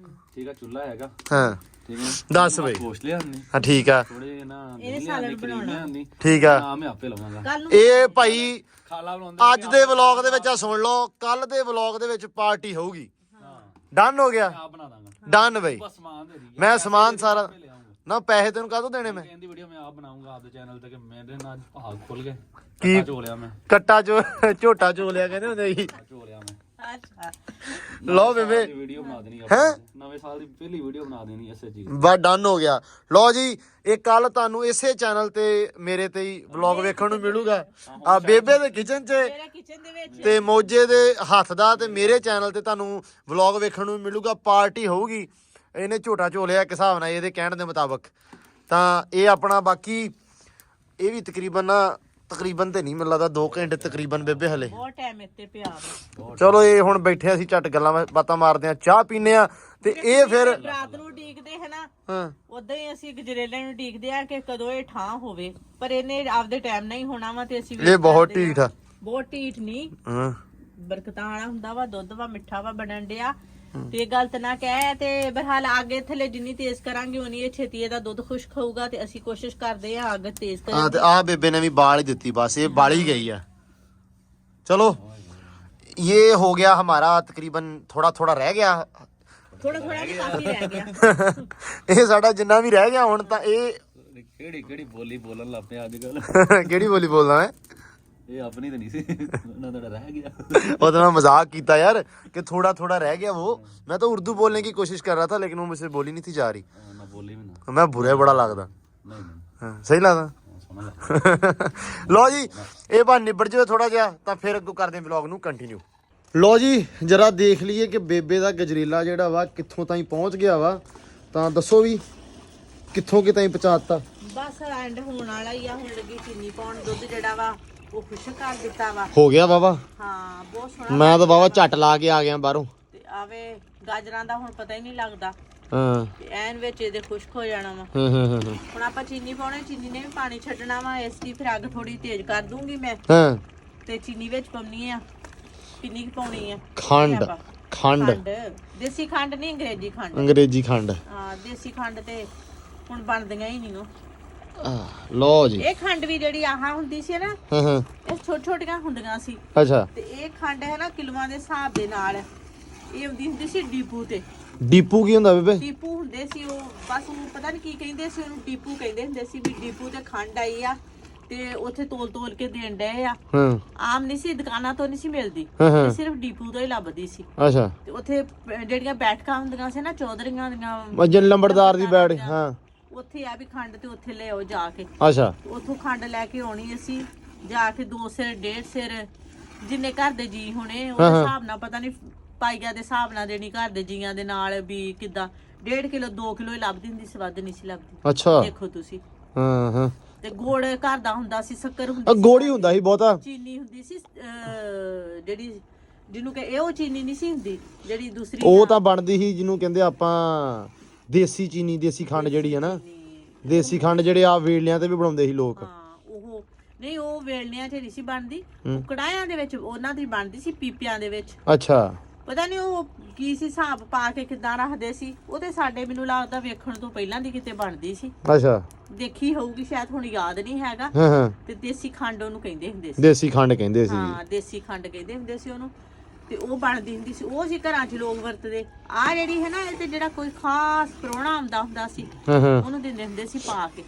ਠੀਕ ਆ, ਚੁੱਲ੍ਹਾ ਹੈਗਾ, ਹਾਂ ਠੀਕ ਹੈ, ਦੱਸ ਬਈ। ਗੋਸ਼ਤ ਲਿਆਉਣੀ ਹਾਂ ਠੀਕ ਆ, ਥੋੜੇ ਜਿਹੇ ਨਾ ਇਹਨੇ ਨਹੀਂ ਸਾਲਨ ਲਿਆਉਣੀ, ਕਰੀਮ ਲਿਆਉਣੀ, ਠੀਕ ਆ। ਨਾ ਮੈਂ ਆਪੇ ਲਵਾਂਗਾ। ਕੱਲ ਨੂੰ ਇਹ ਭਾਈ ਖਾਲਾ ਬਣਾਉਂਦੇ ਅੱਜ ਦੇ ਵਲੌਗ ਦੇ ਵਿੱਚ ਆ ਸੁਣ ਲਓ, ਕੱਲ ਦੇ ਵਲੌਗ ਦੇ ਵਿੱਚ ਪਾਰਟੀ ਹੋਊਗੀ। ਡਨ ਹੋ ਗਿਆ, ਆਪ ਬਣਾ ਦਾਂਗਾ, ਡਨ ਬਈ। ਬਸ ਸਮਾਨ ਦੇ ਦੀ, ਮੈਂ ਸਮਾਨ ਸਾਰਾ ਆਪੇ ਲਿਆਉਂਗਾ। ਨਾ ਪੈਸੇ ਤੈਨੂੰ ਕਾਹਤੋਂ ਦੇਣੇ ਮੈਂ? ਕਹਿੰਦੀ ਵੀਡੀਓ ਮੈਂ ਆਪ ਬਣਾਉਂਗਾ ਆਪਦੇ ਚੈਨਲ ਤੇ, ਕਿ ਮੇਰੇ ਨਾਲ ਭਾਗ ਖੁੱਲ ਗਏ, ਕੀ? ਕੱਟਾ ਝੋਲਿਆ ਮੈਂ, ਕੱਟਾ ਝੋਟਾ ਝੋਲਿਆ ਕਹਿੰਦੇ ਹੁੰਦੇ ਸੀ। ਝੋਲਿਆ ਮੈਂ। ਅੱਛਾ ਲਓ ਬੇਬੇ, ਵੀਡੀਓ ਬਣਾ ਦੇਣੀ ਹੈਂ? ਨਵੇਂ ਸਾਲ ਦੀ ਪਹਿਲੀ ਵੀਡੀਓ ਬਣਾ ਦੇਣੀ ਇਸੇ ਚੀਜ਼। ਬਸ ਡਨ ਹੋ ਗਿਆ। ਲਓ ਜੀ, ਇਹ ਕੱਲ ਤੁਹਾਨੂੰ ਇਸੇ ਚੈਨਲ ਤੇ ਮੇਰੇ ਤੇ ਹੀ ਵਲੌਗ ਵੇਖਣ ਨੂੰ ਮਿਲੂਗਾ। ਆ ਬੇਬੇ ਦੇ ਕਿਚਨ 'ਚ ਮੇਰੇ ਕਿਚਨ ਦੇ ਵਿੱਚ ਤੇ ਮੋਜੇ ਦੇ ਹੱਥ ਦਾ, ਤੇ ਮੇਰੇ ਚੈਨਲ ਤੇ ਤੁਹਾਨੂੰ ਵਲੌਗ ਵੇਖਣ ਨੂੰ ਮਿਲੂਗਾ। ਪਾਰਟੀ ਹੋਊਗੀ, ਇਹਨੇ ਝੋਟਾ ਝੋਲਿਆ ਇੱਕ ਹਿਸਾਬ ਨਾਲ ਇਹਦੇ ਕਹਿਣ ਦੇ ਮੁਤਾਬਕ। ਤਾਂ ਇਹ ਆਪਣਾ ਬਾਕੀ ਇਹ ਵੀ ਤਕਰੀਬਨ ਤੇ ਨਹੀਂ ਮੈਨੂੰ ਲੱਗਦਾ 2 ਘੰਟੇ ਤਕਰੀਬਨ ਬੇਬੇ ਹਲੇ। ਬਹੁਤ ਟਾਈਮ ਇੱਥੇ ਪਿਆ ਵਾ। ਚਲੋ ਇਹ ਹੁਣ ਬੈਠੇ ਅਸੀਂ ਝੱਟ ਗੱਲਾਂ ਬਾਤਾਂ ਮਾਰਦੇ ਆ, ਚਾਹ ਪੀਨੇ ਆ, ਤੇ ਇਹ ਫਿਰ ਰਾਤ ਨੂੰ ਉਡੀਕਦੇ ਹੈ ਨਾ, ਹਾਂ ਉਦਾਂ ਹੀ ਅਸੀਂ ਗਜਰੇਲੇ ਨੂੰ ਉਡੀਕਦੇ ਆ ਕਿ ਕਦੋਂ ਇਹ ਠਾਂ ਹੋਵੇ, ਪਰ ਇਹਨੇ ਆਪਦੇ ਟਾਈਮ ਨਹੀਂ ਹੋਣਾ ਵਾ, ਤੇ ਅਸੀਂ ਇਹ ਬਹੁਤ ਢੀਠ ਆ। ਬਹੁਤ ਢੀਠ ਨਹੀਂ, ਹਾਂ ਬਰਕਤਾਂ ਵਾਲਾ ਹੁੰਦਾ ਵਾ, ਦੁੱਧ ਵਾ, ਮਿੱਠਾ ਵਾ ਬਣਨ ਡਿਆ। ਤੇ ਗਲਤ ਨਾ ਕਹਿ, ਤੇ ਬਰਹਾਲ ਅੱਗੇ ਥੱਲੇ ਜਿੰਨੀ ਤੇਜ਼ ਕਰਾਂਗੇ ਉਨੀ ਇਹ ਛੇਤੀ ਇਹਦਾ ਦੁੱਧ ਖੁਸ਼ਕ ਹੋਊਗਾ, ਤੇ ਅਸੀਂ ਕੋਸ਼ਿਸ਼ ਕਰਦੇ ਆ ਅੱਗ ਤੇਜ਼ ਹਾਂ। ਕਰਨ ਤੇ ਆਹ ਬੇਬੇ ਨੇ ਵੀ ਬਾਲ ਹੀ ਦਿੱਤੀ, ਬਸ ਇਹ ਬਾਲ ਹੀ ਗਈ ਆ। ਚਲੋ ਇਹ ਹੋ ਗਿਆ ਹਮਾਰਾ ਤਕਰੀਬਨ, ਥੋੜਾ ਥੋੜਾ ਰਹਿ ਗਿਆ। ਥੋੜਾ ਥੋੜਾ ਵੀ ਕਾਫੀ ਰਹਿ ਗਿਆ। ਇਹ ਸਾਡਾ ਜਿੰਨਾ ਵੀ ਰਹਿ ਗਿਆ ਹੁਣ ਤਾਂ ਇਹ ਕਿਹੜੀ ਬੋਲੀ ਬੋਲਣ ਲੱਗ ਪਿਆ ਅੱਜ ਕੱਲ। ਕਿਹੜੀ ਬੋਲੀ ਬੋਲਦਾ ਮੈਂ? ਇਹ ਆਪਣੀ ਤਾਂ ਨਹੀਂ ਸੀ, ਉਹਨਾਂ ਦਾ ਰਹਿ ਗਿਆ। ਉਹ ਤਾਂ मैं मजाक कीता यार कि थोड़ा थोड़ा रह गया वो। मैं तो उर्दू बोलने की कोशिश कर रहा था, लेकिन वो मुझसे बोली नहीं थी जा रही। ਨਾ ਬੋਲੀ ਵੀ ਨਾ, मैं बुरा बड़ा लगता। ਨਹੀਂ ਨਹੀਂ हाँ, सही लगता। ਸੋਹਣਾ ਲੱਗਦਾ। ਲਓ ਜੀ, ਇਹ ਬਾ ਨਿਬੜ ਜਾਵੇ ਥੋੜਾ ਜਿਹਾ, ਤਾਂ ਫਿਰ ਅੱਗੋਂ ਕਰਦੇ ਹਾਂ ਵਲੌਗ ਨੂੰ ਕੰਟੀਨਿਊ। ਲਓ ਜੀ, ਜਰਾ ਦੇਖ ਲਈਏ ਕਿ ਬੇਬੇ ਦਾ ਗਜਰੇਲਾ ਜਿਹੜਾ ਵਾ ਕਿੱਥੋਂ ਤਾਈਂ ਪਹੁੰਚ ਗਿਆ ਵਾ। ਤਾਂ ਦੱਸੋ ਵੀ ਕਿੱਥੋਂ ਕਿਤਾਈਂ ਪਹੁੰਚਾਤਾ? ਬਸ ਐਂਡ ਹੋਣ ਵਾਲਾ ਹੀ ਆ, ਹੁਣ ਲੱਗੀ ਚੀਨੀ ਪਾਉਣ। ਦੁੱਧ ਜਿਹੜਾ ਵਾ ਉਹ ਖੁਸ਼ਕ ਕਰ ਦਿੱਤਾ ਵਾ। ਹੋ ਗਿਆ ਵਾਵਾ? ਹਾਂ ਬਹੁਤ ਸੋਹਣਾ। ਮੈਂ ਤਾਂ ਵਾਵਾ ਝੱਟ ਲਾ ਕੇ ਆ ਗਿਆ ਬਾਹਰੋਂ। ਤੇ ਆਵੇ ਗਾਜਰਾਂ ਦਾ ਹੁਣ ਪਤਾ ਹੀ ਨਹੀਂ ਲੱਗਦਾ, ਹਾਂ ਤੇ ਐਨ ਵਿੱਚ ਇਹਦੇ ਖੁਸ਼ਕ ਹੋ ਜਾਣਾ ਵਾ। ਹਾਂ। ਹੁਣ ਆਪਾਂ ਚੀਨੀ ਪਾਉਣੀ, ਚੀਨੀ ਨੇ ਵੀ ਪਾਣੀ ਛੱਡਣਾ ਵਾ, ਇਸ ਦੀ ਫਿਰ ਅੱਗ ਥੋੜੀ ਤੇਜ਼ ਕਰ ਦੂੰਗੀ ਮੈਂ, ਹਾਂ। ਤੇ ਚੀਨੀ ਵਿੱਚ ਪਾਉਣੀ ਆ। ਕਿੰਨੀ ਕੁ ਪਾਉਣੀ ਆ? ਖੰਡ ਖੰਡ ਦੇਸੀ ਖੰਡ ਨਹੀਂ, ਅੰਗਰੇਜ਼ੀ ਖੰਡ। ਅੰਗਰੇਜ਼ੀ ਖੰਡ। ਹਾਂ ਦੇਸੀ ਖੰਡ ਤੇ ਹੁਣ ਬਣਦੀਆਂ ਹੀ ਨਹੀਂ ਉਹ। ਲਓ ਜੀ, ਇਹ ਖੰਡ ਵੀ ਜਿਹੜੀ ਆਹ ਹੁੰਦੀ ਸੀ ਨਾ, ਹਾਂ ਹਾਂ, ਇਹ ਛੋਟ ਛੋਟੀਆਂ ਹੁੰਦੀਆਂ ਸੀ, ਅੱਛਾ। ਤੇ ਇਹ ਖੰਡ ਹੈ ਨਾ ਕਿਲੋਆਂ ਦੇ ਹਿਸਾਬ ਦੇ ਨਾਲ ਇਹ ਹੁੰਦੀ ਹੁੰਦੀ ਸੀ ਡੀਪੂ ਤੇ। ਡੀਪੂ ਕੀ ਹੁੰਦਾ ਬੇਬੇ? ਡੀਪੂ ਹੁੰਦੇ ਸੀ ਉਹ, ਬਸ ਉਹ ਪਤਾ ਨਹੀਂ ਕੀ ਕਹਿੰਦੇ ਸੀ ਉਹਨੂੰ, ਡੀਪੂ ਕਹਿੰਦੇ ਹੁੰਦੇ ਸੀ ਵੀ ਡੀਪੂ ਤੇ ਖੰਡ ਆਈ ਆ, ਤੇ ਉੱਥੇ ਤੋਲ ਕੇ ਦੇਣ ਡਏ ਆ। ਹਾਂ। ਆਮ ਨਹੀਂ ਸੀ, ਦੁਕਾਨਾਂ ਤੋਂ ਨਹੀਂ ਸੀ ਮਿਲਦੀ, ਹਾਂ। ਤੇ ਸਿਰਫ ਡੀਪੂ ਤੋਂ ਹੀ ਲੱਭਦੀ ਸੀ। ਅੱਛਾ। ਤੇ ਉੱਥੇ ਜਿਹੜੀਆਂ ਬੈਠਕਾਂ ਹੁੰਦੀਆਂ ਸੀ ਨਾ ਚੌਧਰੀਆਂ ਦੀਆਂ, ਮਜਨ ਲੰਬੜਦਾਰ ਦੀ ਬੈਠ। ਹਾਂ। ਉੱਥੇ ਆ ਵੀ ਖੰਡ ਤੇ ਉੱਥੇ ਲਿਆਓ ਜਾ ਕੇ। ਅੱਛਾ। ਉੱਥੋਂ ਖੰਡ ਲੈ ਕੇ ਆਉਣੀ ਅਸੀਂ, ਜਾ ਕੇ 2 ਸਿਰ 1.5 ਸਿਰ ਜਿੰਨੇ ਘਰ ਦੇ ਜੀ ਹੋਣੇ ਉਹਦੇ ਹਿਸਾਬ ਨਾਲ, ਪਤਾ ਨਹੀਂ ਪਾਈਆ ਦੇ ਹਿਸਾਬ ਨਾਲ ਦੇਣੀ ਘਰ ਦੇ ਜੀਆਂ ਦੇ ਨਾਲ ਵੀ ਕਿੱਦਾਂ। 1.5 ਕਿਲੋ 2 ਕਿਲੋ ਹੀ ਲੱਭਦੀ ਹੁੰਦੀ ਸੀ, ਵੱਧ ਨਹੀਂ ਸੀ ਲੱਭਦੀ। ਅੱਛਾ। ਦੇਖੋ ਤੁਸੀਂ। ਹਾਂ ਹਾਂ। ਤੇ ਗੁੜ ਘਰ ਦਾ ਹੁੰਦਾ ਸੀ, ਸ਼ੱਕਰ ਹੁੰਦੀ ਸੀ, ਗੋੜੀ ਹੁੰਦਾ ਸੀ ਬਹੁਤਾ, ਚੀਨੀ ਹੁੰਦੀ ਸੀ ਜਿਹੜੀ ਜਿਹਨੂੰ ਕਿ ਉਹ ਚੀਨੀ ਨਹੀਂ ਸੀ ਹੁੰਦੀ, ਜਿਹੜੀ ਦੂਸਰੀ ਉਹ ਤਾਂ ਬਣਦੀ ਸੀ ਜਿਹਨੂੰ ਕਹਿੰਦੇ ਆਪਾਂ ਦੇਸੀ ਚੀਨੀ, ਦੇਸੀ ਖੰਡ ਜਿਹੜੀ ਹੈ ਨਾ, ਦੇਸੀ ਖੰਡ ਜਿਹੜੇ ਆ ਵੇਲਿਆਂ ਤੇ ਵੀ ਬਣਾਉਂਦੇ ਸੀ ਲੋਕ। ਹਾਂ ਉਹ ਨਹੀਂ, ਉਹ ਵੇਲਣਿਆਂ 'ਚ ਨਹੀਂ ਸੀ ਬਣਦੀ, ਉਹ ਕੜਾਹਿਆਂ ਦੇ ਵਿੱਚ ਉਹਨਾਂ ਦੀ ਬਣਦੀ ਸੀ, ਪੀਪਿਆਂ ਦੇ ਵਿੱਚ। ਅੱਛਾ। ਪਤਾ ਨਹੀਂ ਉਹ ਕੀ ਸੀ ਹਿਸਾਬ ਪਾ ਕੇ ਕਿੱਦਾਂ ਰੱਖਦੇ ਸੀ ਉਹ, ਤੇ ਸਾਡੇ ਮੈਨੂੰ ਲੱਗਦਾ ਵੇਖਣ ਤੋਂ ਪਹਿਲਾਂ ਦੀ ਕਿਤੇ ਬਣਦੀ ਸੀ। ਅੱਛਾ। ਦੇਖੀ ਹੋਊਗੀ ਸ਼ਾਇਦ, ਹੁਣ ਯਾਦ ਨਹੀਂ ਹੈਗਾ। ਹਾਂ ਹਾਂ। ਤੇ ਦੇਸੀ ਖੰਡ ਉਹਨੂੰ ਕਹਿੰਦੇ ਹੁੰਦੇ ਸੀ। ਦੇਸੀ ਖੰਡ ਕਹਿੰਦੇ ਸੀ। ਹਾਂ ਦੇਸੀ ਖੰਡ ਕਹਿੰਦੇ ਹੁੰਦੇ ਸੀ ਉਹਨੂੰ, ਤੇ ਉਹ ਬਣਦੀ ਹੁੰਦੀ ਸੀ, ਉਹ ਸੀ ਘਰਾਂ 'ਚ ਲੋਕ ਵਰਤਦੇ। ਆ ਜਿਹੜੀ ਹੈ ਨਾ, ਇਹ ਤੇ ਜਿਹੜਾ ਕੋਈ ਖਾਸ ਪ੍ਰਾਹੁਣਾ ਆਉਂਦਾ ਹੁੰਦਾ ਸੀ ਹਾਂ ਹਾਂ। ਉਹਨੂੰ ਦਿੰਦੇ ਹੁੰਦੇ ਸੀ ਪਾ ਕੇ।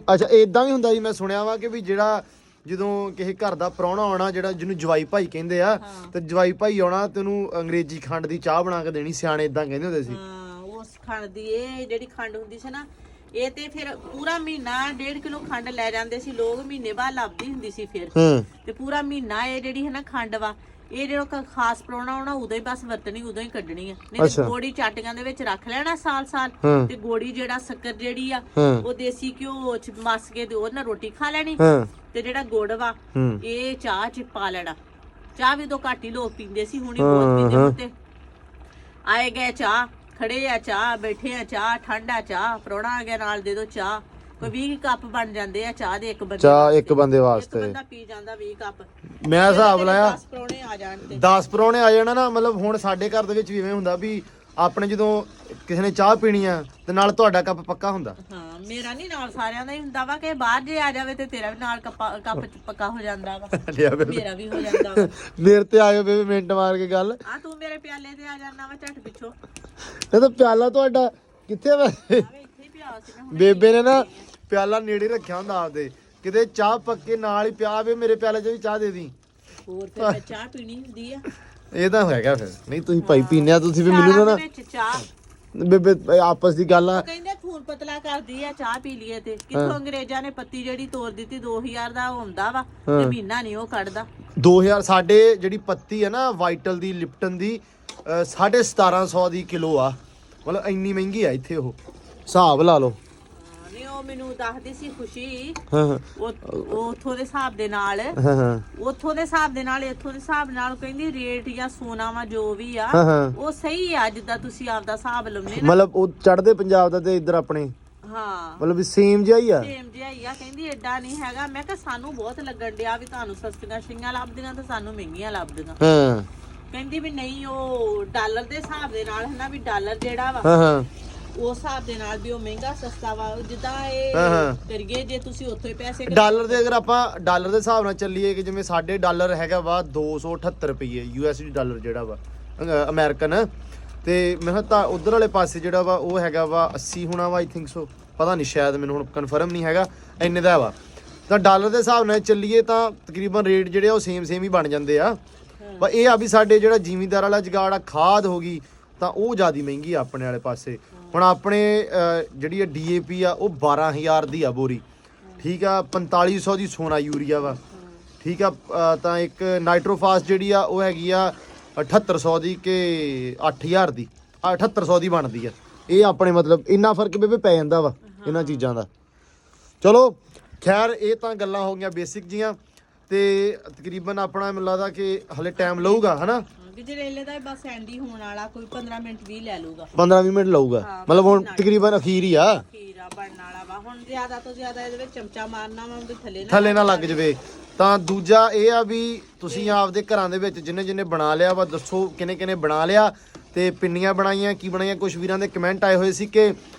ਅੱਛਾ, ਇਦਾਂ ਵੀ ਹੁੰਦਾ ਸੀ, ਮੈਂ ਸੁਣਿਆ ਵਾ ਕਿ ਵੀ ਜਿਹੜਾ ਜਦੋਂ ਕਿਸੇ ਘਰ ਦਾ ਪ੍ਰਾਹੁਣਾ ਆਉਣਾ, ਜਿਹੜਾ ਜਿਹਨੂੰ ਜਵਾਈ ਭਾਈ ਕਹਿੰਦੇ ਆ, ਤੇ ਜਵਾਈ ਭਾਈ ਆਉਣਾ ਤੇ ਉਹਨੂੰ ਅੰਗਰੇਜ਼ੀ ਖੰਡ ਦੀ ਚਾਹ ਬਣਾ ਕੇ ਦੇਣੀ, ਸਿਆਣੇ ਇਦਾਂ ਕਹਿੰਦੇ ਹੁੰਦੇ ਸੀ। ਹਾਂ ਉਸ ਖੰਡ ਦੀ, ਇਹ ਜਿਹੜੀ ਖੰਡ ਹੁੰਦੀ ਸੀ ਨਾ, ਇਹ ਤੇ ਫਿਰ ਪੂਰਾ ਮਹੀਨਾ 1.5 ਕਿਲੋ ਖੰਡ ਲੈ ਜਾਂਦੇ ਸੀ ਲੋਕ, ਮਹੀਨੇ ਬਾਅਦ ਲੱਭਦੀ ਹੁੰਦੀ ਸੀ ਫਿਰ। ਹਾਂ। ਤੇ ਪੂਰਾ ਮਹੀਨਾ ਇਹ ਜਿਹੜੀ ਹੈ ਨਾ ਖੰਡ ਵਾ, ਇਹ ਜਿਹੜਾ ਖਾਸ ਪ੍ਰਾਹੁਣਾ ਆਉਣਾ ਉਦੋਂ ਹੀ ਬਸ ਵਰਤਣੀ, ਉਦੋਂ ਹੀ ਕੱਢਣੀ ਆ। ਨਹੀਂ ਤੇ ਗੋੜੀ ਚਾਟੀਆਂ ਦੇ ਵਿੱਚ ਰੱਖ ਲੈਣਾ ਸਾਲ ਤੇ ਗੋੜੀ ਜਿਹੜਾ ਸ਼ੱਕਰ ਜਿਹੜੀ ਆ ਉਹ ਦੇਸੀ ਘਿਓ ਚ ਮਸ ਕੇ ਤੇ ਉਹ ਨਾਲ ਰੋਟੀ ਖਾ ਲੈਣੀ, ਤੇ ਜਿਹੜਾ ਗੁੜ ਵਾ ਇਹ ਚਾਹ ਚ ਪਾ ਲੈਣਾ। ਚਾਹ ਵੀ ਉਦੋਂ ਘੱਟ ਹੀ ਲੋਕ ਪੀਂਦੇ ਸੀ, ਹੁਣੀ ਬਹੁਤ ਪੀਂਦੇ ਹੁੰਦੇ। ਆਏ ਗਏ ਚਾਹ, ਖੜੇ ਆ ਚਾਹ, ਬੈਠੇ ਆ ਚਾਹ, ਠੰਡਾ ਚਾਹ, ਪ੍ਰਾਹੁਣਾ ਆ ਗਿਆ ਨਾਲ ਦੇ ਦੋ ਚਾਹ, ਕੋਈ 20 ਕੱਪ ਬਣ ਜਾਂਦੇ ਆ ਚਾਹ ਦੇ ਇੱਕ ਬੰਦੇ ਚਾਹ ਇੱਕ ਬੰਦੇ ਇੱਕ ਵਾਸਤੇ ਬੰਦਾ ਪੀ ਜਾਂਦਾ 20 ਕੱਪ ਮੈਂ ਹਿਸਾਬ ਲਾਇਆ 10 ਪਰੌਣੇ ਆ ਜਾਣ ਤੇ 10 ਪਰੌਣੇ ਆ ਜਾਣਾ ਨਾ, ਮਤਲਬ ਹੁਣ ਸਾਡੇ ਘਰ ਦੇ ਵਿੱਚ ਵੀ ਇਵੇਂ ਹੁੰਦਾ ਵੀ ਆਪਣੇ ਜਦੋਂ ਕਿਸੇ ਨੇ ਚਾਹ ਪੀਣੀ ਆ ਤੇ ਨਾਲ ਤੁਹਾਡਾ ਕੱਪ ਪੱਕਾ ਹੁੰਦਾ। ਹਾਂ ਮੇਰਾ ਨਹੀਂ ਨਾਲ ਸਾਰਿਆਂ ਦਾ ਹੀ ਹੁੰਦਾ ਵਾ ਕਿ ਬਾਹਰ ਜੇ ਆ ਜਾਵੇ ਤੇ ਤੇਰਾ ਵੀ ਨਾਲ ਕੱਪ ਚ ਪੱਕਾ ਹੋ ਜਾਂਦਾ ਵਾ ਮੇਰਾ ਵੀ ਹੋ ਜਾਂਦਾ ਵਾ। ਮੇਰੇ ਤੇ ਆਇਓ ਬੇਬੇ ਮਿੰਟ ਮਾਰ ਕੇ ਗੱਲ। ਆ ਤੂੰ ਮੇਰੇ ਪਿਆਲੇ ਤੇ ਆ ਜਾਂਦਾ ਵਾ ਝੱਟ ਪਿੱਛੋਂ ਇਹ ਤਾਂ ਪਿਆਲਾ ਤੁਹਾਡਾ ਕਿੱਥੇ ਵਾ? ਆਵੇ ਇੱਥੇ ਹੀ ਪਿਆ ਸੀ ਨਾ ਬੇਬੇ ਨੇ ਨਾ ਪਿਆਲਾ ਨੇੜੇ ਰੱਖਿਆ ਹੁੰਦਾ ਆਪਦੇ, ਕਿਤੇ ਚਾਹ ਪੱਕੇ ਨਾਲ ਹੀ ਪਿਆ ਵੇ ਮੇਰੇ ਪਿਆਲੇ 'ਚ ਵੀ ਚਾਹ ਦੇ ਦੀ। ਹੋਰ ਫਿਰ ਮੈਂ ਚਾਹ ਪੀਣੀ ਹੁੰਦੀ ਆ ਇਹ ਤਾਂ ਹੋਏਗਾ ਫਿਰ। ਨਹੀਂ ਤੁਸੀਂ ਭਾਈ ਪੀਨੇ ਆ ਤੁਸੀਂ ਵੀ ਮੈਨੂੰ ਸਿਆਲਾਂ ਨਾ ਦੇ ਵਿੱਚ ਚਾਹ ਬੇਬੇ ਆਪਸ ਦੀ ਗੱਲ ਆ। ਕਹਿੰਦੇ ਖੂਨ ਪਤਲਾ ਕਰਦੀ ਆ ਚਾਹ ਪੀ ਲਈਏ ਤੇ ਕਿੱਥੋਂ ਅੰਗਰੇਜ਼ਾਂ ਨੇ ਪੱਤੀ ਜਿਹੜੀ ਤੋੜ ਦਿੱਤੀ 2000 ਦਾ ਹੁੰਦਾ ਵਾ ਤੇ ਮਹੀਨਾ ਨਹੀਂ ਉਹ ਕੱਢਦਾ 2000 ਸਾਡੇ ਜਿਹੜੀ ਪੱਤੀ ਹੈ ਨਾ ਵਾਈਟਲ ਦੀ ਲਿਪਟਨ ਦੀ 1750 ਦੀ ਕਿਲੋ ਆ, ਮਤਲਬ ਇੰਨੀ ਮਹਿੰਗੀ ਆ ਇੱਥੇ ਉਹ, ਹਿਸਾਬ ਲਾ ਲਓ। ਨਹੀਂ ਉਹ ਮੈਨੂੰ ਦੱਸਦੀ ਸੀ ਖੁਸ਼ੀ ਹਾਂ ਹਾਂ ਉਹ ਉੱਥੋਂ ਦੇ ਹਿਸਾਬ ਦੇ ਨਾਲ ਹਾਂ ਹਾਂ ਉੱਥੋਂ ਦੇ ਹਿਸਾਬ ਦੇ ਨਾਲ ਇੱਥੋਂ ਦੇ ਹਿਸਾਬ ਨਾਲ ਕਹਿੰਦੀ ਰੇਟ ਜਾਂ ਸੋਨਾ ਵਾ ਜੋ ਵੀ ਆ ਹਾਂ ਹਾਂ ਉਹ ਸਹੀ ਆ ਜਿੱਦਾਂ ਤੁਸੀਂ ਆਪਦਾ ਹਿਸਾਬ ਲਾਉਨੇ ਨਾ। ਮਤਲਬ ਉਹ ਚੜ੍ਹਦੇ ਪੰਜਾਬ ਦਾ ਤੇ ਇੱਧਰ ਆਪਣੇ ਹਾਂ ਮਤਲਬ ਵੀ ਸੇਮ ਜਿਹਾ ਹੀ ਆ। ਸੇਮ ਜਿਹਾ ਹੀ ਆ। ਕਹਿੰਦੀ ਏਡਾ ਨਹੀਂ ਹੈਗਾ। ਮੈਂ ਕਿਹਾ ਸਾਨੂੰ ਬਹੁਤ ਲੱਗਣ ਡਿਆ ਵੀ ਤੁਹਾਨੂੰ ਸਸਤੀਆਂ ਸ਼ੀਆਂ ਲੱਭਦੀਆਂ ਤੇ ਸਾਨੂੰ ਮਹਿੰਗੀਆਂ ਲੱਭਦੀਆਂ। ਹਾਂ ਕਹਿੰਦੀ ਵੀ ਨਹੀਂ ਉਹ ਡਾਲਰ ਦੇ ਹਿਸਾਬ ਦੇ ਨਾਲ ਹੈ ਨਾ ਵੀ ਡਾਲਰ ਜਿਹੜਾ ਵਾ ਹਾਂ ਹਾਂ ਉਸ ਹਿਸਾਬ ਦੇ ਨਾਲ ਵੀ ਉਹ ਮਹਿੰਗਾ ਸਸਤਾ ਵਾ ਜਿੱਦਾਂ ਇਹ ਹਾਂ। ਕਰੀਏ ਜੇ ਤੁਸੀਂ ਉੱਥੋਂ ਹੀ ਪੈਸੇ ਡਾਲਰ ਦੇ ਅਗਰ ਆਪਾਂ ਡਾਲਰ ਦੇ ਹਿਸਾਬ ਨਾਲ ਚੱਲੀਏ ਕਿ ਜਿਵੇਂ ਸਾਡੇ ਡਾਲਰ ਹੈਗਾ ਵਾ 278 ਰੁਪਏ USD ਡਾਲਰ ਜਿਹੜਾ ਵਾ ਅਮਰੀਕਨ, ਤੇ ਮੈਂ ਕਿਹਾ ਤਾਂ ਉਧਰ ਵਾਲੇ ਪਾਸੇ ਜਿਹੜਾ ਵਾ ਉਹ ਹੈਗਾ ਵਾ 80 ਹੋਣਾ ਵਾ ਆਈ ਥਿੰਕ ਸੋ, ਪਤਾ ਨਹੀਂ ਸ਼ਾਇਦ ਮੈਨੂੰ ਹੁਣ ਕਨਫਰਮ ਨਹੀਂ ਹੈਗਾ ਇੰਨੇ ਦਾ ਵਾ। ਤਾਂ ਡਾਲਰ ਦੇ ਹਿਸਾਬ ਨਾਲ ਚੱਲੀਏ ਤਾਂ ਤਕਰੀਬਨ ਰੇਟ ਜਿਹੜੇ ਆ ਉਹ ਸੇਮ ਹੀ ਬਣ ਜਾਂਦੇ ਆ। ਪਰ ਇਹ ਆ ਵੀ ਸਾਡੇ ਜਿਹੜਾ ਜ਼ਿਮੀਂਦਾਰ ਵਾਲਾ ਜੁਗਾੜ ਆ ਖਾਦ ਹੋ ਗਈ ਤਾਂ ਉਹ ਜ਼ਿਆਦਾ ਮਹਿੰਗੀ ਆ ਆਪਣੇ ਵਾਲੇ ਪਾਸੇ। ਹੁਣ ਆਪਣੇ ਜਿਹੜੀ DAP ਆ ਉਹ 12000 ਦੀ ਆ ਬੋਰੀ, ਠੀਕ ਆ 4500 ਦੀ ਸੋਨਾ ਯੂਰੀਆ ਵਾ, ਠੀਕ ਆ ਤਾਂ ਇੱਕ ਨਾਈਟ੍ਰੋਫਾਸ ਜਿਹੜੀ ਆ ਉਹ ਹੈਗੀ ਆ 7800 ਦੀ ਕਿ 8000 ਦੀ 7800 ਦੀ ਬਣਦੀ ਆ। ਇਹ ਆਪਣੇ ਮਤਲਬ ਇੰਨਾ ਫਰਕ ਬੇਬੇ ਪੈ ਜਾਂਦਾ ਵਾ ਇਹਨਾਂ ਚੀਜ਼ਾਂ ਦਾ। ਚਲੋ ਖੈਰ ਇਹ ਤਾਂ ਗੱਲਾਂ ਹੋ ਗਈਆਂ ਬੇਸਿਕ ਜੀਆਂ, ਤੇ ਤਕਰੀਬਨ ਆਪਣਾ ਮੈਨੂੰ ਲੱਗਦਾ ਕਿ ਹਲੇ ਟਾਈਮ ਲਊਗਾ ਹਨਾ ਗਜਰੇਲੇ ਦਾ ਬਸ ਐਂਡੀ ਹੋਣ ਵਾਲਾ, ਕੋਈ 15 ਮਿੰਟ ਵੀ ਲੈ ਲੂਗਾ 15-20 ਮਿੰਟ ਲਊਗਾ, ਮਤਲਬ ਹੁਣ ਤਕਰੀਬਨ ਅਖੀਰ ਹੀ ਆ, ਖੀਰਾ ਬਣਨ ਵਾਲਾ ਵਾ। ਹੁਣ ਜ਼ਿਆਦਾ ਤੋਂ ਜ਼ਿਆਦਾ ਇਹਦੇ ਵਿੱਚ ਚਮਚਾ ਮਾਰਨਾ ਵਾ ਵੀ ਥੱਲੇ ਨਾ ਲੱਗ ਜਵੇ। ਤਾਂ ਦੂਜਾ ਇਹ ਆ ਵੀ ਤੁਸੀਂ ਆਪਦੇ ਘਰਾਂ ਦੇ ਵਿੱਚ ਜਿੰਨੇ ਬਣਾ ਲਿਆ ਵਾ ਦੱਸੋ ਕਿਨੇ ਬਣਾ ਲਿਆ ਤੇ ਪਿੰਨੀਆਂ ਬਣਾਈਆਂ ਕੀ ਬਣਾਈਆਂ। ਕੁਝ ਵੀਰਾਂ ਦੇ ਕਮੈਂਟ ਆਏ ਹੋਏ ਸੀ ਕਿ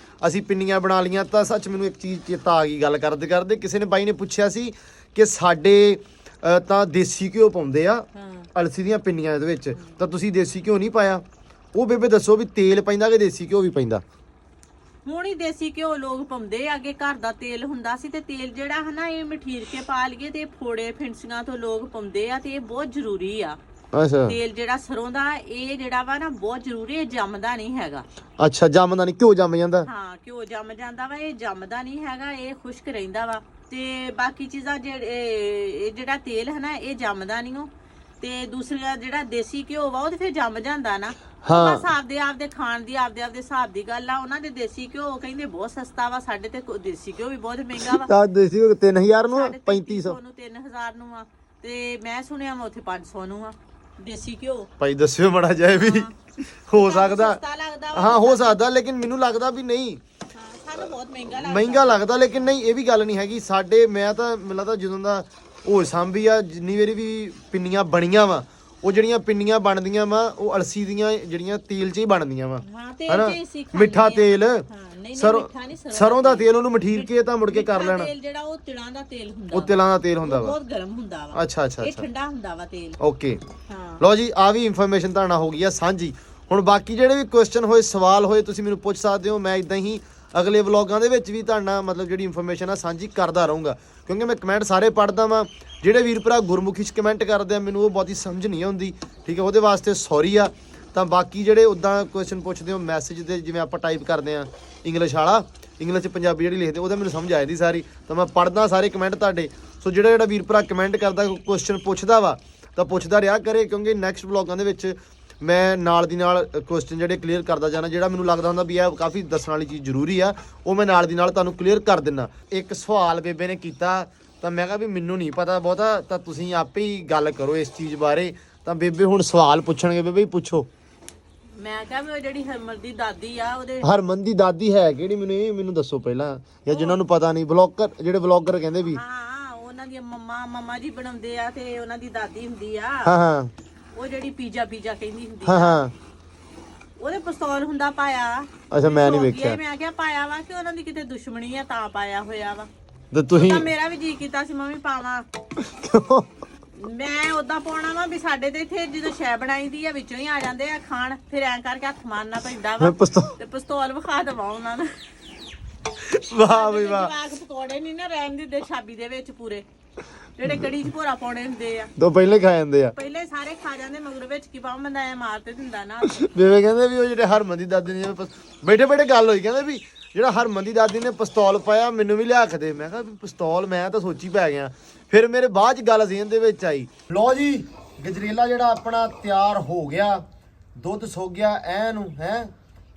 ਅਸੀਂ ਪਿੰਨੀਆਂ ਬਣਾ ਲੀਆਂ, ਤਾਂ ਸੱਚ ਮੈਨੂੰ ਇੱਕ ਚੀਜ਼ ਚੇਤਾ ਆ ਗਈ ਗੱਲ ਕਰਦੇ ਕਿਸੇ ਨੇ ਬਾਈ ਨੇ ਪੁੱਛਿਆ ਸੀ ਕਿ ਸਾਡੇ ਤਾਂ ਦੇਸੀ ਘਿਓ ਪਾਉਂਦੇ ਆ ਅਲਸੀ ਦੀਆਂ ਪਿੰਨੀਆਂ ਦੇ ਵਿੱਚ, ਤਾਂ ਤੁਸੀਂ ਦੇਸੀ ਘਿਓ ਨਹੀਂ ਪਾਇਆ। ਉਹ ਬੇਬੇ ਦੱਸੋ ਵੀ ਤੇਲ ਪੈਂਦਾ ਕਿ ਦੇਸੀ ਘਿਓ ਵੀ ਪੈਂਦਾ? ਹੁਣ ਹੀ ਦੇਸੀ ਘਿਓ ਲੋਕ ਪਾਉਂਦੇ ਆ, ਅੱਗੇ ਘਰ ਦਾ ਤੇਲ ਹੁੰਦਾ ਸੀ ਤੇ ਤੇਲ ਜਿਹੜਾ ਹਨਾ ਇਹ ਮਠੀਰ ਕੇ ਪਾ ਲਈਏ ਤੇ ਫੋੜੇ ਫਿੰਸੀਆਂ ਤੋਂ ਲੋਕ ਪਾਉਂਦੇ ਆ ਤੇ ਇਹ ਬਹੁਤ ਜ਼ਰੂਰੀ ਆ। ਅੱਛਾ ਤੇਲ ਜਿਹੜਾ ਸਰੋਂ ਦਾ ਇਹ ਜਿਹੜਾ ਵਾ ਨਾ ਬਹੁਤ ਜ਼ਰੂਰੀ, ਇਹ ਜੰਮਦਾ ਨਹੀਂ ਹੈਗਾ। ਅੱਛਾ ਜੰਮਦਾ ਨਹੀਂ, ਘਿਓ ਜੰਮ ਜਾਂਦਾ? ਹਾਂ ਘਿਓ ਜੰਮ ਜਾਂਦਾ ਵਾ, ਇਹ ਜੰਮਦਾ ਨਹੀਂ ਹੈਗਾ, ਇਹ ਖੁਸ਼ਕ ਰਹਿੰਦਾ ਵਾ। ਤੇ ਬਾਕੀ ਚੀਜ਼ਾਂ ਇਹ ਜਿਹੜਾ ਤੇਲ ਹੈ ਨਾ ਇਹ ਜੰਮਦਾ ਨਹੀਂ ਉਹ, ਤੇ ਦੂਸਰਾ ਜਿਹੜਾ ਦੇਸੀ ਘਿਓ ਵਾ ਉਹ ਤੇ ਫਿਰ ਜੰਮ ਜਾਂਦਾ ਨਾ। ਬਸ ਆਪਦੇ ਖਾਣ ਦੀ ਆਪਦੇ ਹਿਸਾਬ ਦੀ ਗੱਲ ਆ। ਉਹਨਾਂ ਦੇ ਦੇਸੀ ਘਿਓ ਕਹਿੰਦੇ ਬਹੁਤ ਸਸਤਾ ਵਾ, ਸਾਡੇ ਤੇ ਦੇਸੀ ਘਿਓ ਵੀ ਬਹੁਤ ਮਹਿੰਗਾ ਵਾ। ਤਾਂ ਦੇਸੀ ਘਿਓ 3000 ਨੂੰ 3500 ਨੂੰ 3000 ਨੂੰ ਆ, ਤੇ ਮੈਂ ਸੁਣਿਆ ਵਾ ਉੱਥੇ 500 ਨੂੰ ਆ ਦੇਸੀ ਘਿਓ। ਭਾਈ ਦੱਸਿਓ ਬੜਾ ਜਾਏ ਵੀ ਹੋ ਸਕਦਾ, ਸਸਤਾ ਲੱਗਦਾ ਵਾ ਹਾਂ ਹੋ ਸਕਦਾ, ਲੇਕਿਨ ਮੈਨੂੰ ਲੱਗਦਾ ਵੀ ਨਹੀਂ ਸਾਨੂੰ ਬਹੁਤ ਮਹਿੰਗਾ ਲੱਗਦਾ। ਲੇਕਿਨ ਨਹੀਂ ਇਹ ਵੀ ਗੱਲ ਨਹੀਂ ਹੈਗੀ ਸਾਡੇ, ਮੈਂ ਤਾਂ ਮੈਨੂੰ ਲੱਗਦਾ ਜਦੋਂ ਦਾ ਉਹ ਸਾਂਭੀ ਆ ਜਿੰਨੀ ਵਾਰੀ ਵੀ ਪਿੰਨੀਆਂ ਬਣੀਆਂ ਵਾ ਉਹ ਜਿਹੜੀਆਂ ਪਿੰਨੀਆਂ ਬਣਦੀਆਂ ਵਾ ਉਹ ਅਲਸੀ ਦੀਆਂ ਜਿਹੜੀਆਂ ਤੇਲ 'ਚ ਹੀ ਬਣਦੀਆਂ ਵਾ, ਹਨਾ ਮਿੱਠਾ ਤੇਲ ਸਰੋਂ ਦਾ ਤੇਲ ਉਹਨੂੰ ਮਠੀਰ ਕੇ ਤਾਂ ਮੁੜ ਕੇ ਕਰ ਲੈਣਾ। ਤੇਲ ਜਿਹੜਾ ਉਹ ਤਿਲਾਂ ਦਾ ਤੇਲ ਹੁੰਦਾ, ਉਹ ਤਿਲਾਂ ਦਾ ਤੇਲ ਹੁੰਦਾ ਵਾ, ਬਹੁਤ ਗਰਮ ਹੁੰਦਾ ਵਾ। ਅੱਛਾ ਇਹ ਠੰਡਾ ਹੁੰਦਾ ਵਾ ਤੇਲ। ਓਕੇ ਲਓ ਜੀ ਆ ਵੀ ਇਨਫੋਰਮੇਸ਼ਨ ਤੁਹਾਡਾ ਹੋ ਗਈ ਆ ਸਾਂਝੀ। ਹੁਣ ਬਾਕੀ ਜਿਹੜੇ ਵੀ ਕੁਐਸਚਨ ਹੋਏ ਸਵਾਲ ਹੋਏ ਤੁਸੀਂ ਮੈਨੂੰ ਪੁੱਛ ਸਕਦੇ ਹੋ। ਮੈਂ ਇਦਾਂ ਹੀ ਅਗਲੇ ਵਲੌਗਾਂ ਦੇ ਵਿੱਚ ਵੀ ਤੁਹਾਡਾ ਮਤਲਬ ਜਿਹੜੀ ਇਨਫੋਰਮੇਸ਼ਨ ਆ ਸਾਂਝੀ ਕਰਦਾ ਰਹੂੰਗਾ, ਕਿਉਂਕਿ ਮੈਂ ਕਮੈਂਟ ਸਾਰੇ ਪੜ੍ਹਦਾ ਵਾਂ। ਜਿਹੜੇ ਵੀਰ ਭਰਾ ਗੁਰਮੁਖੀ 'ਚ ਕਮੈਂਟ ਕਰਦੇ ਆ ਮੈਨੂੰ ਉਹ ਬਹੁਤੀ ਸਮਝ ਨਹੀਂ ਆਉਂਦੀ, ਠੀਕ ਹੈ, ਉਹਦੇ ਵਾਸਤੇ ਸੌਰੀ ਆ। ਤਾਂ ਬਾਕੀ ਜਿਹੜੇ ਉੱਦਾਂ ਕੁਐਸਚਨ ਪੁੱਛਦੇ ਹੋ ਮੈਸੇਜ ਦੇ, ਜਿਵੇਂ ਆਪਾਂ ਟਾਈਪ ਕਰਦੇ ਆ ਇੰਗਲਿਸ਼ ਵਾਲਾ, ਇੰਗਲਿਸ਼ 'ਚ ਪੰਜਾਬੀ ਜਿਹੜੀ ਲਿਖਦੇ ਉਹਦਾ ਮੈਨੂੰ ਸਮਝ ਆ ਜਾਂਦੀ ਸਾਰੀ, ਤਾਂ ਮੈਂ ਪੜ੍ਹਦਾ ਸਾਰੇ ਕਮੈਂਟ ਤੁਹਾਡੇ। ਸੋ ਜਿਹੜਾ ਵੀਰ ਭਰਾ ਕਮੈਂਟ ਕਰਦਾ ਕੁਐਸਚਨ ਪੁੱਛਦਾ ਵਾ ਤਾਂ ਪੁੱਛਦਾ ਰਿਹਾ ਕਰੇ, ਕਿਉਂਕਿ ਨੈਕਸਟ ਵਲੌਗਾਂ ਦੇ ਵਿੱਚ ਮੈਂ ਨਾਲ ਦੀ ਨਾਲ ਕੁਐਸਚਨ ਜਿਹੜੇ ਕਲੀਅਰ ਕਰਦਾ ਜਾਣਾ। ਜਿਹੜਾ ਮੈਨੂੰ ਲੱਗਦਾ ਹੁੰਦਾ ਵੀ ਇਹ ਕਾਫੀ ਦੱਸਣ ਵਾਲੀ ਚੀਜ਼ ਜ਼ਰੂਰੀ ਆ ਉਹ ਮੈਂ ਨਾਲ ਦੀ ਨਾਲ ਤੁਹਾਨੂੰ ਕਲੀਅਰ ਕਰ ਦਿੰਦਾ। ਇੱਕ ਸਵਾਲ ਬੇਬੇ ਨੇ ਕੀਤਾ ਤਾਂ ਮੈਂ ਕਿਹਾ ਵੀ ਮੈਨੂੰ ਨਹੀਂ ਪਤਾ ਬਹੁਤਾ, ਤਾਂ ਤੁਸੀਂ ਆਪੇ ਹੀ ਗੱਲ ਕਰੋ ਇਸ ਚੀਜ਼ ਬਾਰੇ। ਤਾਂ ਬੇਬੇ ਹੁਣ ਸਵਾਲ ਪੁੱਛਣਗੇ, ਬੇਬੇ ਪੁੱਛੋ। ਮੈਂ ਕਿਹਾ ਵੀ ਉਹ ਜਿਹੜੀ ਹਰਮਨ ਦੀ ਦਾਦੀ ਆ ਉਹਦੇ ਹਰਮਨ ਦੀ ਦਾਦੀ ਹੈ ਕਿਹੜੀ ਮੈਨੂੰ ਦੱਸੋ ਪਹਿਲਾਂ ਜਾਂ ਜਿਨ੍ਹਾਂ ਨੂੰ ਪਤਾ ਨਹੀਂ ਬਲੌਗਰ ਜਿਹੜੇ ਬਲੌਗਰ ਕਹਿੰਦੇ ਵੀ ਹਾਂ ਉਹਨਾਂ ਦੀ ਮੰਮਾ ਜੀ ਬਣਾਉਂਦੇ ਆ ਤੇ ਉਹਨਾਂ ਦੀ ਦਾਦੀ ਹੁੰਦੀ ਆ ਹਾਂ ਉਹ ਜਿਹੜੀ ਪੀਜ਼ਾ ਕਹਿੰਦੀ ਹੁੰਦੀ ਹਾਂ ਆ ਹਾਂ ਉਹਦੇ ਪਿਸਤੌਲ ਹੁੰਦਾ ਪਾਇਆ ਅੱਛਾ ਮੈਂ ਨਹੀਂ ਵੇਖਿਆ ਮੈਂ ਕਿਹਾ ਪਾਇਆ ਵਾ ਕਿ ਉਹਨਾਂ ਦੀ ਕਿਤੇ ਦੁਸ਼ਮਣੀ ਆ ਤਾਂ ਪਾਇਆ ਹੋਇਆ ਵਾ ਤੇ ਤੁਸੀਂ ਤਾਂ ਮੇਰਾ ਵੀ ਜੀ ਕੀਤਾ ਸੀ ਮੈਂ ਵੀ ਪਾਵਾਂ ਮੈਂ ਉਦਾਂ ਪਾਉਣਾ ਵਾ ਵੀ ਸਾਡੇ ਤੇ ਇੱਥੇ ਜਦੋਂ ਸ਼ੈ ਬਣਾਈਦੀ ਆ ਵਿੱਚੋਂ ਹੀ ਆ ਜਾਂਦੇ ਆ ਖਾਣ ਫਿਰ ਐਂ ਕਰਕੇ ਹੱਥ ਮਾਰਨਾ ਪੈਂਦਾ ਵਾ ਤੇ ਪਿਸਤੌਲ ਵਿਖਾ ਦਵਾ ਉਹਨਾਂ ਨੂੰ ਵਾਹ ਬਈ ਵਾਹ ਜਵਾਕ ਪਕੌੜੇ ਨਹੀਂ ਨਾ ਰਹਿਣ ਦਿੰਦੇ ਛਾਬੀ ਦੇ ਵਿੱਚ ਪੂਰੇ ਜਿਹੜੇ ਕੜੀ 'ਚ ਭੋਰਾ ਪਾਉਣੇ ਹੁੰਦੇ ਆ ਤੋਂ ਪਹਿਲੇ ਖਾ ਜਾਂਦੇ ਆ ਪਹਿਲੇ ਸਾਰੇ ਖਾ ਜਾਂਦੇ ਮਗਰ ਵਿੱਚ ਕੀ ਪਾਉਂ ਬੰਦਾ ਐ ਮਾਰ ਤੇ ਦਿੰਦਾ ਨਾ ਬੇਬੇ ਕਹਿੰਦੇ ਵੀ ਉਹ ਜਿਹੜੇ ਹਰਮਨ ਦੀ ਦਾਦੀ ਨੇ ਬੈਠੇ ਗੱਲ ਹੋਈ ਕਹਿੰਦੇ ਵੀ ਜਿਹੜਾ ਹਰਮਨ ਦੀ ਦਾਦੀ ਨੇ ਪਿਸਤੌਲ ਪਾਇਆ ਮੈਨੂੰ ਵੀ ਲਿਆ ਕੇ ਦੇ ਮੈਂ ਕਿਹਾ ਵੀ ਪਿਸਤੌਲ ਮੈਂ ਤਾਂ ਸੋਚੀ ਪੈ ਗਿਆ ਫਿਰ ਮੇਰੇ ਬਾਅਦ ਚ ਗੱਲ ਜ਼ਹਿਨ ਦੇ ਵਿੱਚ ਆਈ ਲਓ ਜੀ ਗਜਰੇਲਾ ਜਿਹੜਾ ਆਪਣਾ ਤਿਆਰ ਹੋ ਗਿਆ ਦੁੱਧ ਸੁੱਕ ਗਿਆ ਐ ਨੂੰ ਹੈ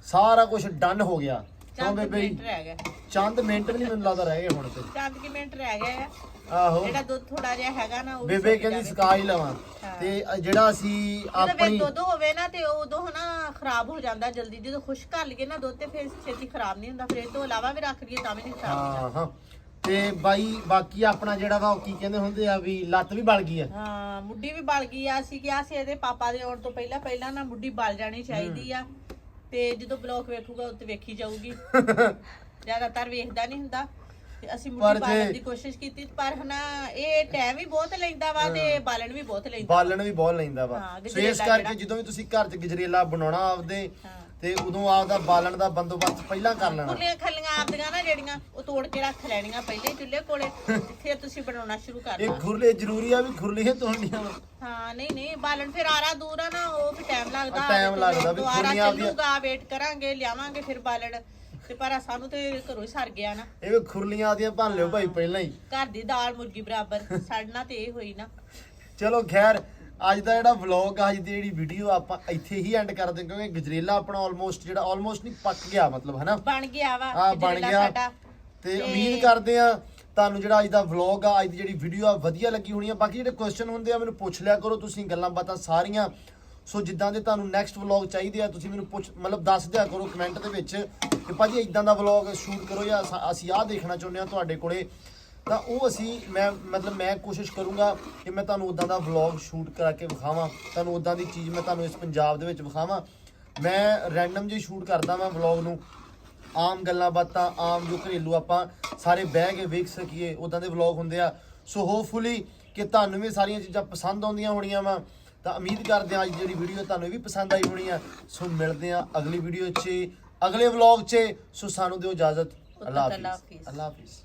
ਸਾਰਾ ਕੁਝ ਡਨ ਹੋ ਗਿਆ ਕਿਉਂ ਬੇਬੇ ਮਿੰਟ ਰਹਿ ਗਿਆ ਚੰਦ ਮਿੰਟ ਵੀ ਨਹੀਂ ਮੈਨੂੰ ਲੱਗਦਾ ਰਹਿ ਗਏ ਹੁਣ ਤੇ ਚੰਦ ਕੀ ਮਿੰਟ ਰਹਿ ਗਏ ਆ ਆਹੋ ਜਿਹੜਾ ਦੁੱਧ ਥੋੜਾ ਜਿਹਾ ਹੈਗਾ ਨਾ ਉਹ ਬੇਬੇ ਕਹਿੰਦੀ ਸਕਾ ਹੀ ਲਵਾਂ ਤੇ ਜਿਹੜਾ ਅਸੀਂ ਆਪਣੀ ਦੁੱਧ ਹੋਵੇ ਨਾ ਤੇ ਉਦੋਂ ਹਨਾ ਖਰਾਬ ਹੋ ਜਾਂਦਾ ਜਲਦੀ ਜਦੋਂ ਖੁਸ਼ਕ ਕਰ ਲਈਏ ਨਾ ਦੁੱਧ ਤੇ ਫਿਰ ਛੇਤੀ ਖਰਾਬ ਨਹੀਂ ਹੁੰਦਾ ਫਿਰ ਇਹ ਤੋਂ ਇਲਾਵਾ ਵੀ ਰੱਖ ਲਈਏ ਤਾਂ ਵੀ ਨਹੀਂ ਖਰਾਬ ਹੁੰਦਾ ਹਾਂ ਤੇ ਬਾਈ ਬਾਕੀ ਆਪਣਾ ਜਿਹੜਾ ਵਾ ਉਹ ਕੀ ਕਹਿੰਦੇ ਹੁੰਦੇ ਆ ਵੀ ਲੱਤ ਵੀ ਬਲ ਗਈ ਆ ਹਾਂ ਮੁੱਢੀ ਵੀ ਬਲ ਗਈ ਆ ਅਸੀਂ ਕਿਹਾ ਸੀ ਇਹਦੇ ਪਾਪਾ ਦੇ ਆਉਣ ਤੋਂ ਪਹਿਲਾਂ ਨਾ ਮੁੱਢੀ ਬਲ ਜਾਣੀ ਚਾਹੀਦੀ ਆ ਤੇ ਜਦੋਂ ਬਲੌਗ ਵੇਖੂਗਾ ਉੱਤੇ ਵੇਖੀ ਜਾਊਗੀ ਜ਼ਿਆਦਾਤਰ ਵੇਖਦਾ ਨਹੀਂ ਹੁੰਦਾ ਤੇ ਅਸੀਂ ਮੁੱਢੀ ਬਾਲਣ ਦੀ ਕੋਸ਼ਿਸ਼ ਕੀਤੀ ਪਰ ਹਨਾ ਇਹ ਟਾਈਮ ਵੀ ਬਹੁਤ ਲੈਂਦਾ ਵਾ ਤੇ ਬਾਲਣ ਵੀ ਬਹੁਤ ਲੈਂਦਾ ਵਾ ਸੋ ਇਸ ਕਰਕੇ ਜਦੋਂ ਵੀ ਤੁਸੀਂ ਘਰ 'ਚ ਗਜਰੇਲਾ ਬਣਾਉਣਾ ਆਪਦੇ ਤੇ ਉਦੋਂ ਆਪਦਾ ਬਾਲਣ ਦਾ ਬੰਦੋਬਸਤ ਪਹਿਲਾਂ ਕਰ ਲੈਣਾ ਖੁਰਲੀਆਂ ਖੱਲੀਆਂ ਆਪਦੀਆਂ ਨਾ ਜਿਹੜੀਆਂ ਉਹ ਤੋੜ ਕੇ ਰੱਖ ਲੈਣੀਆਂ ਪਹਿਲੇ ਚੁੱਲ੍ਹੇ ਕੋਲੇ ਫਿਰ ਤੁਸੀਂ ਬਣਾਉਣਾ ਸ਼ੁਰੂ ਕਰਨਾ ਇਹ ਖੁਰਲੇ ਜ਼ਰੂਰੀ ਆ ਵੀ ਖੁਰਲੀਆਂ ਤੋੜਨੀਆਂ ਹਾਂ ਨਹੀਂ ਬਾਲਣ ਫਿਰ ਆਰਾ ਦੂਰ ਆ ਨਾ ਉਹ ਵੀ ਟਾਈਮ ਲੱਗਦਾ ਵੀ ਖੁਰਲੀਆਂ ਚੱਲੂਗਾ ਵੇਟ ਕਰਾਂਗੇ ਲਿਆਵਾਂਗੇ ਫਿਰ ਬਾਲਣ ਤੇ ਪਰ ਸਾਨੂੰ ਤੇ ਘਰੋਂ ਹੀ ਸਰ ਗਿਆ ਨਾ ਇਹ ਖੁਰਲੀਆਂ ਆਦੀਆਂ ਭੰਨ ਲਿਓ ਭਾਈ ਪਹਿਲਾਂ ਹੀ ਘਰ ਦੀ ਦਾਲ ਮੁਰਗੀ ਬਰਾਬਰ ਸੜਨਾ ਤੇ ਇਹ ਹੋਈ ਨਾ ਚਲੋ ਖੈਰ ਅੱਜ ਦਾ ਜਿਹੜਾ ਵਲੌਗ ਅੱਜ ਦੀ ਜਿਹੜੀ ਵੀਡੀਓ ਆਪਾਂ ਇੱਥੇ ਹੀ ਐਂਡ ਕਰਦੇ ਕਿਉਂਕਿ ਗਜਰੇਲਾ ਆਪਣਾ ਆਲਮੋਸਟ ਨਹੀਂ ਪੱਕ ਗਿਆ ਮਤਲਬ ਹਨਾ ਬਣ ਗਿਆ ਵਾ ਹਾਂ ਬਣ ਗਿਆ ਤੇ ਉਮੀਦ ਕਰਦੇ ਆ ਤੁਹਾਨੂੰ ਜਿਹੜਾ ਅੱਜ ਦਾ ਵਲੌਗ ਆ ਅੱਜ ਦੀ ਜਿਹੜੀ ਵੀਡੀਓ ਆ ਵਧੀਆ ਲੱਗੀ ਹੋਣੀ ਆ ਬਾਕੀ ਜਿਹੜੇ ਕੁਐਸਚਨ ਹੁੰਦੇ ਆ ਮੈਨੂੰ ਪੁੱਛ ਲਿਆ ਕਰੋ ਤੁਸੀਂ ਗੱਲਾਂ ਬਾਤਾਂ ਸਾਰੀਆਂ ਸੋ ਜਿੱਦਾਂ ਦੇ ਤੁਹਾਨੂੰ ਨੈਕਸਟ ਵਲੌਗ ਚਾਹੀਦੇ ਆ ਤੁਸੀਂ ਮੈਨੂੰ ਦੱਸ ਦਿਆ ਕਰੋ ਕਮੈਂਟ ਦੇ ਵਿੱਚ ਕਿ ਭਾਜੀ ਇਦਾਂ ਦਾ ਵਲੌਗ ਸ਼ੂਟ ਕਰੋ ਜਾਂ ਅਸੀਂ ਆਹ ਦੇਖਣਾ ਚਾਹੁੰਦੇ ਆ ਤੁਹਾਡੇ ਕੋਲੇ ਤਾਂ ਉਹ ਮੈਂ ਕੋਸ਼ਿਸ਼ ਕਰੂੰਗਾ ਕਿ ਮੈਂ ਤੁਹਾਨੂੰ ਉਦਾਂ ਦਾ ਵਲੌਗ ਸ਼ੂਟ ਕਰਾ ਕੇ ਵਿਖਾਵਾਂ ਤੁਹਾਨੂੰ ਉਦਾਂ ਦੀ ਚੀਜ਼ ਮੈਂ ਤੁਹਾਨੂੰ ਇਸ ਪੰਜਾਬ ਦੇ ਵਿੱਚ ਵਿਖਾਵਾਂ ਮੈਂ ਰੈਂਡਮ ਜਿਹੀ ਸ਼ੂਟ ਕਰਦਾ ਮੈਂ ਵਲੌਗ ਨੂੰ ਆਮ ਗੱਲਾਂ ਬਾਤਾਂ ਆਮ ਜੋ ਘਰੇਲੂ ਆਪਾਂ ਸਾਰੇ ਬਹਿ ਕੇ ਵੇਖ ਸਕੀਏ ਉਦਾਂ ਦੇ ਵਲੌਗ ਹੁੰਦੇ ਆ ਸੋ ਹੋਪਫੁਲੀ ਕਿ ਤੁਹਾਨੂੰ ਵੀ ਸਾਰੀਆਂ ਚੀਜ਼ਾਂ ਪਸੰਦ ਆਉਂਦੀਆਂ ਹੋਣੀਆਂ ਵਾ ਤਾਂ ਉਮੀਦ ਕਰਦੇ ਹਾਂ ਅੱਜ ਜਿਹੜੀ ਵੀਡੀਓ ਤੁਹਾਨੂੰ ਵੀ ਪਸੰਦ ਆਈ ਹੋਣੀ ਆ ਸੋ ਮਿਲਦੇ ਆ ਅਗਲੀ ਵੀਡੀਓ 'ਚ ਅਗਲੇ ਵਲੌਗ 'ਚ ਸੋ ਸਾਨੂੰ ਦਿਓ ਇਜਾਜ਼ਤ ਅੱਲਾਹ ਹਾਫਿਜ਼